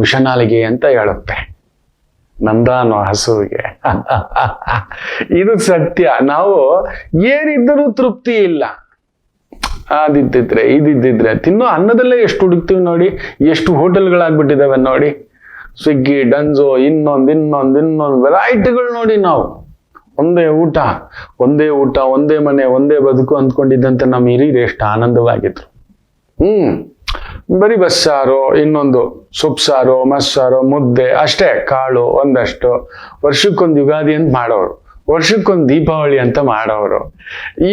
ವಿಷ ನಾಲಿಗೆ ಅಂತ ಹೇಳುತ್ತೆ. ನಂದಾನು ಹಸುವಿಗೆ. ಇದು ಸತ್ಯ. ನಾವು ಏನಿದ್ದರೂ ತೃಪ್ತಿ ಇಲ್ಲ. ಅದಿದ್ದಿದ್ರೆ ಇದಿದ್ದಿದ್ರೆ ತಿನ್ನೋ ಅನ್ನದಲ್ಲೇ ಎಷ್ಟು ಹುಡುಕ್ತೀವಿ ನೋಡಿ, ಎಷ್ಟು ಹೋಟೆಲ್ಗಳಾಗ್ಬಿಟ್ಟಿದಾವೆ ನೋಡಿ. ಸ್ವಿಗ್ಗಿ, ಡನ್ಸೋ, ಇನ್ನೊಂದು ವೆರೈಟಿಗಳು ನೋಡಿ. ನಾವು ಒಂದೇ ಊಟ, ಒಂದೇ ಮನೆ, ಒಂದೇ ಬದುಕು ಅಂದ್ಕೊಂಡಿದ್ದಂತೆ ನಮ್ಮ ಹಿರಿಯರು ಎಷ್ಟು ಆನಂದವಾಗಿದ್ರು. ಬರೀ ಬಸ್ಸಾರು, ಇನ್ನೊಂದು ಸೊಪ್ಸಾರು, ಮಸ್ಸಾರು, ಮುದ್ದೆ ಅಷ್ಟೇ, ಕಾಳು ಒಂದಷ್ಟು. ವರ್ಷಕ್ಕೊಂದು ಯುಗಾದಿ ಅಂತ ಮಾಡೋರು, ವರ್ಷಕ್ಕೊಂದು ದೀಪಾವಳಿ ಅಂತ ಮಾಡೋರು.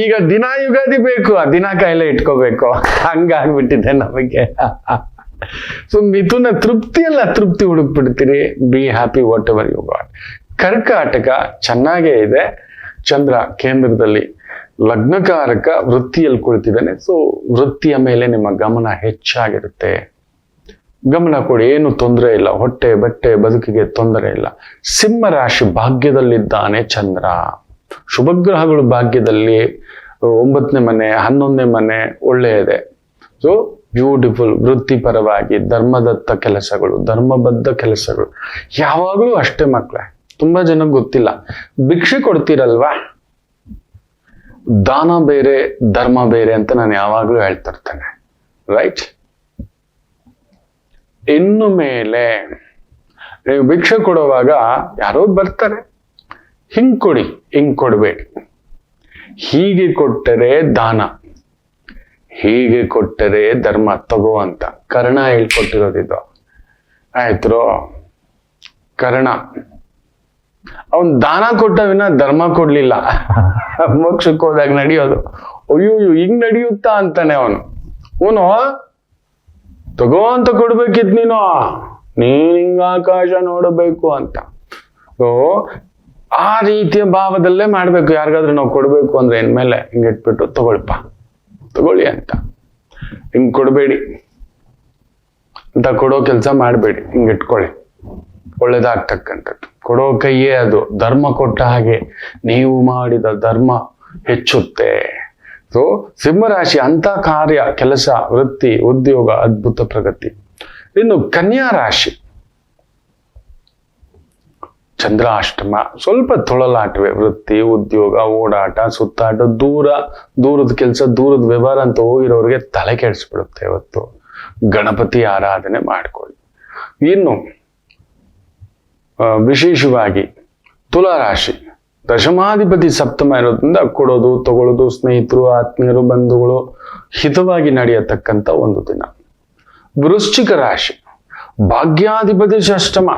ಈಗ ದಿನ ಯುಗಾದಿ ಬೇಕು, ದಿನ ಕಾಯಿಲೆ ಇಟ್ಕೋಬೇಕು, ಹಂಗಾಗ್ಬಿಟ್ಟಿದೆ ನಮಗೆ. ಸೊ ಮಿಥುನ ತೃಪ್ತಿ ಅಲ್ಲ, ತೃಪ್ತಿ ಹುಡುಕ್ಬಿಡ್ತೀರಿ. Be happy whatever you got. ಕರ್ಕಾಟಕ ಚೆನ್ನಾಗೇ ಇದೆ. ಚಂದ್ರ ಕೇಂದ್ರದಲ್ಲಿ ಲಗ್ನಕಾರಕ ವೃತ್ತಿಯಲ್ಲಿ ಕುಳಿತಿದ್ದಾನೆ. ಸೊ ವೃತ್ತಿಯ ಮೇಲೆ ನಿಮ್ಮ ಗಮನ ಹೆಚ್ಚಾಗಿರುತ್ತೆ. ಗಮನ ಕೊಡಿ, ಏನು ತೊಂದರೆ ಇಲ್ಲ. ಹೊಟ್ಟೆ ಬಟ್ಟೆ ಬದುಕಿಗೆ ತೊಂದರೆ ಇಲ್ಲ. ಸಿಂಹ ರಾಶಿ ಭಾಗ್ಯದಲ್ಲಿದ್ದಾನೆ ಚಂದ್ರ. ಶುಭಗ್ರಹಗಳು ಭಾಗ್ಯದಲ್ಲಿ 9ನೇ ಮನೆ, 11ನೇ ಮನೆ ಒಳ್ಳೆಯದೆ. So beautiful. ವೃತ್ತಿಪರವಾಗಿ ಧರ್ಮದತ್ತ ಕೆಲಸಗಳು, ಧರ್ಮಬದ್ಧ ಕೆಲಸಗಳು ಯಾವಾಗಲೂ ಅಷ್ಟೇ ಮಕ್ಕಳೇ. ತುಂಬಾ ಜನಕ್ಕೆ ಗೊತ್ತಿಲ್ಲ. ಭಿಕ್ಷೆ ಕೊಡ್ತೀರಲ್ವಾ, ದಾನ ಬೇರೆ ಧರ್ಮ ಬೇರೆ ಅಂತ ನಾನು ಯಾವಾಗಲೂ ಹೇಳ್ತಾ ಇರ್ತೇನೆ. ರೈಟ್? ಇನ್ನು ಮೇಲೆ ನೀವು ಭಿಕ್ಷೆ ಕೊಡುವಾಗ ಯಾರೋ ಬರ್ತಾರೆ, ಹಿಂಗ್ ಕೊಡಿ, ಹಿಂಗ್ ಕೊಡಬೇಡಿ. ಹೀಗೆ ಕೊಟ್ಟರೆ ದಾನ, ಹೀಗೆ ಕೊಟ್ಟರೆ ಧರ್ಮ ತಗೋ ಅಂತ ಕರ್ಣ ಹೇಳ್ಕೊಟ್ಟಿರೋದಿದ್ದು. ಆಯ್ತು, ಕರ್ಣ ಅವನ್ ದಾನ ಕೊಟ್ಟವಿನ ಧರ್ಮ ಕೊಡ್ಲಿಲ್ಲ. ಮೋಕ್ಷಕ್ಕೆ ಹೋದಾಗ ನಡೆಯೋದು, ಅಯ್ಯೋ ಹಿಂಗ್ ನಡೆಯುತ್ತಾ ಅಂತಾನೆ ಅವನು ತಗೋ ಅಂತ ಕೊಡ್ಬೇಕಿತ್ ನೀನು ಹಿಂಗ ಆಕಾಶ ನೋಡಬೇಕು ಅಂತ. ಸೊ ಆ ರೀತಿಯ ಭಾವದಲ್ಲೇ ಮಾಡ್ಬೇಕು. ಯಾರಿಗಾದ್ರೂ ನಾವು ಕೊಡ್ಬೇಕು ಅಂದ್ರೆ ಇನ್ಮೇಲೆ ಹಿಂಗಿಟ್ಬಿಟ್ಟು ತಗೊಳ್ಳಿ ಅಂತ, ಹಿಂಗ್ ಕೊಡ್ಬೇಡಿ ಅಂತ ಕೊಡೋ ಕೆಲಸ ಮಾಡ್ಬೇಡಿ, ಹಿಂಗಿಟ್ಕೊಳ್ಳಿ, ಒಳ್ಳೇದಾಗ್ತಕ್ಕಂಥದ್ದು. ಕೊಡೋ ಕೈಯೇ ಅದು. ಧರ್ಮ ಕೊಟ್ಟ ಹಾಗೆ ನೀವು ಮಾಡಿದ ಧರ್ಮ ಹೆಚ್ಚುತ್ತೆ. ಸೊ ಸಿಂಹರಾಶಿ ಅಂತ ಕಾರ್ಯ, ಕೆಲಸ, ವೃತ್ತಿ, ಉದ್ಯೋಗ ಅದ್ಭುತ ಪ್ರಗತಿ. ಇನ್ನು ಕನ್ಯಾ ರಾಶಿ ಚಂದ್ರಾಷ್ಟಮ, ಸ್ವಲ್ಪ ತೊಳಲಾಟವೇ. ವೃತ್ತಿ, ಉದ್ಯೋಗ, ಓಡಾಟ, ಸುತ್ತಾಟ, ದೂರದ ಕೆಲಸ, ದೂರದ ವ್ಯವಹಾರ ಅಂತ ಹೋಗಿರೋರಿಗೆ ತಲೆ ಕೆಡಿಸ್ಬಿಡುತ್ತೆ. ಇವತ್ತು ಗಣಪತಿ ಆರಾಧನೆ ಮಾಡ್ಕೊಳ್ಳಿ. ಇನ್ನು ವಿಶೇಷವಾಗಿ ತುಲಾರಾಶಿ ದಶಮಾಧಿಪತಿ ಸಪ್ತಮ ಇರೋದ್ರಿಂದ ಕೊಡೋದು ತಗೊಳ್ಳೋದು, ಸ್ನೇಹಿತರು, ಆತ್ಮೀಯರು, ಬಂಧುಗಳು ಹಿತವಾಗಿ ನಡೆಯತಕ್ಕಂಥ ಒಂದು ದಿನ. ವೃಶ್ಚಿಕ ರಾಶಿ ಭಾಗ್ಯಾಧಿಪತಿ ಷಷ್ಠಮ.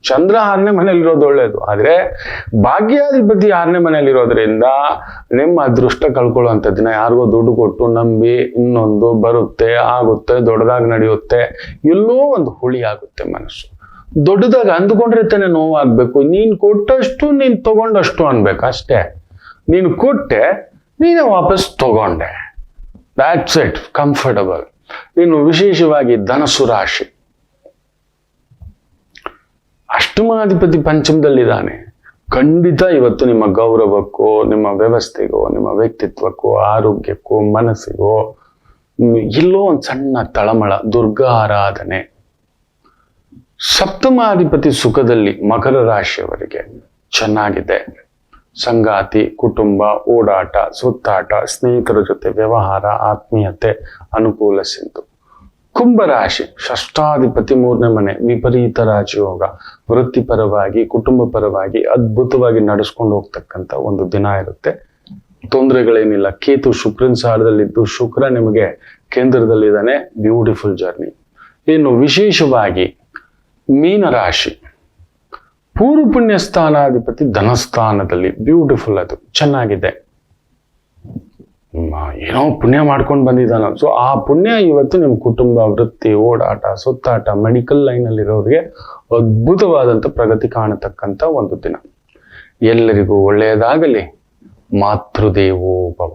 ಚಂದ್ರ 6ನೇ ಮನೆಯಲ್ಲಿರೋದು ಒಳ್ಳೇದು, ಆದ್ರೆ ಭಾಗ್ಯಾಧಿಪತಿ 6ನೇ ಮನೆಯಲ್ಲಿರೋದ್ರಿಂದ ನಿಮ್ಮ ಅದೃಷ್ಟ ಕಳ್ಕೊಳ್ಳುವಂಥ ದಿನ. ಯಾರಿಗೋ ದುಡ್ಡು ಕೊಟ್ಟು ನಂಬಿ ಇನ್ನೊಂದು ಬರುತ್ತೆ, ಆಗುತ್ತೆ, ದೊಡ್ಡದಾಗಿ ನಡೆಯುತ್ತೆ, ಎಲ್ಲೋ ಒಂದು ಹುಳಿ ಆಗುತ್ತೆ ಮನಸ್ಸು. ದೊಡ್ಡದಾಗ ಅಂದುಕೊಂಡ್ರೆ ತಾನೆ ನೋವಾಗ್ಬೇಕು. ನೀನ್ ಕೊಟ್ಟಷ್ಟು ನೀನ್ ತಗೊಂಡಷ್ಟು ಅನ್ಬೇಕು ಅಷ್ಟೇ. ನೀನು ಕೊಟ್ಟೆ, ನೀನೇ ವಾಪಸ್ ತಗೊಂಡೆ, ದಾಟ್ಸ್ ಇಟ್, ಕಂಫರ್ಟಬಲ್. ಇನ್ನು ವಿಶೇಷವಾಗಿ ಧನಸ್ಸು ರಾಶಿ ಅಷ್ಟಮಾಧಿಪತಿ ಪಂಚಮದಲ್ಲಿದ್ದಾನೆ. ಖಂಡಿತ ಇವತ್ತು ನಿಮ್ಮ ಗೌರವಕ್ಕೋ, ನಿಮ್ಮ ವ್ಯವಸ್ಥೆಗೋ, ನಿಮ್ಮ ವ್ಯಕ್ತಿತ್ವಕ್ಕೋ, ಆರೋಗ್ಯಕ್ಕೋ, ಮನಸ್ಸಿಗೋ ಎಲ್ಲೋ ಒಂದು ಸಣ್ಣ ತಳಮಳ, ದುರ್ಗಾ ಆರಾಧನೆ. ಸಪ್ತಮಾಧಿಪತಿ ಸುಖದಲ್ಲಿ ಮಕರ ರಾಶಿಯವರಿಗೆ ಚೆನ್ನಾಗಿದೆ. ಸಂಗಾತಿ, ಕುಟುಂಬ, ಓಡಾಟ, ಸುತ್ತಾಟ, ಸ್ನೇಹಿತರ ಜೊತೆ ವ್ಯವಹಾರ, ಆತ್ಮೀಯತೆ ಅನುಕೂಲ ಸಿಂಧು. ಕುಂಭರಾಶಿ ಷಷ್ಠಾಧಿಪತಿ 3ನೇ ಮನೆ, ವಿಪರೀತ ರಾಜಯೋಗ. ವೃತ್ತಿಪರವಾಗಿ, ಕುಟುಂಬ ಪರವಾಗಿ ಅದ್ಭುತವಾಗಿ ನಡೆಸ್ಕೊಂಡು ಹೋಗ್ತಕ್ಕಂಥ ಒಂದು ದಿನ ಇರುತ್ತೆ. ತೊಂದರೆಗಳೇನಿಲ್ಲ. ಕೇತು ಶುಕ್ರನ ಸಾಲದಲ್ಲಿದ್ದು ಶುಕ್ರ ನಿಮಗೆ ಕೇಂದ್ರದಲ್ಲಿದ್ದಾನೆ. Beautiful journey. ಇನ್ನು ವಿಶೇಷವಾಗಿ ಮೀನರಾಶಿ ಪೂರ್ವ ಪುಣ್ಯ ಸ್ಥಾನಾಧಿಪತಿ ಧನಸ್ಥಾನದಲ್ಲಿ. ಬ್ಯೂಟಿಫುಲ್, ಅದು ಚೆನ್ನಾಗಿದೆ. ಏನೋ ಪುಣ್ಯ ಮಾಡ್ಕೊಂಡು ಬಂದಿದ್ದಾನ. ಸೊ ಆ ಪುಣ್ಯ ಇವತ್ತು ನಿಮ್ಮ ಕುಟುಂಬ, ವೃತ್ತಿ, ಓಡಾಟ, ಸುತ್ತಾಟ, ಮೆಡಿಕಲ್ ಲೈನಲ್ಲಿರೋರಿಗೆ ಅದ್ಭುತವಾದಂಥ ಪ್ರಗತಿ ಕಾಣತಕ್ಕಂಥ ಒಂದು ದಿನ. ಎಲ್ಲರಿಗೂ ಒಳ್ಳೆಯದಾಗಲಿ. ಮಾತೃದೇವೋ ಭವ.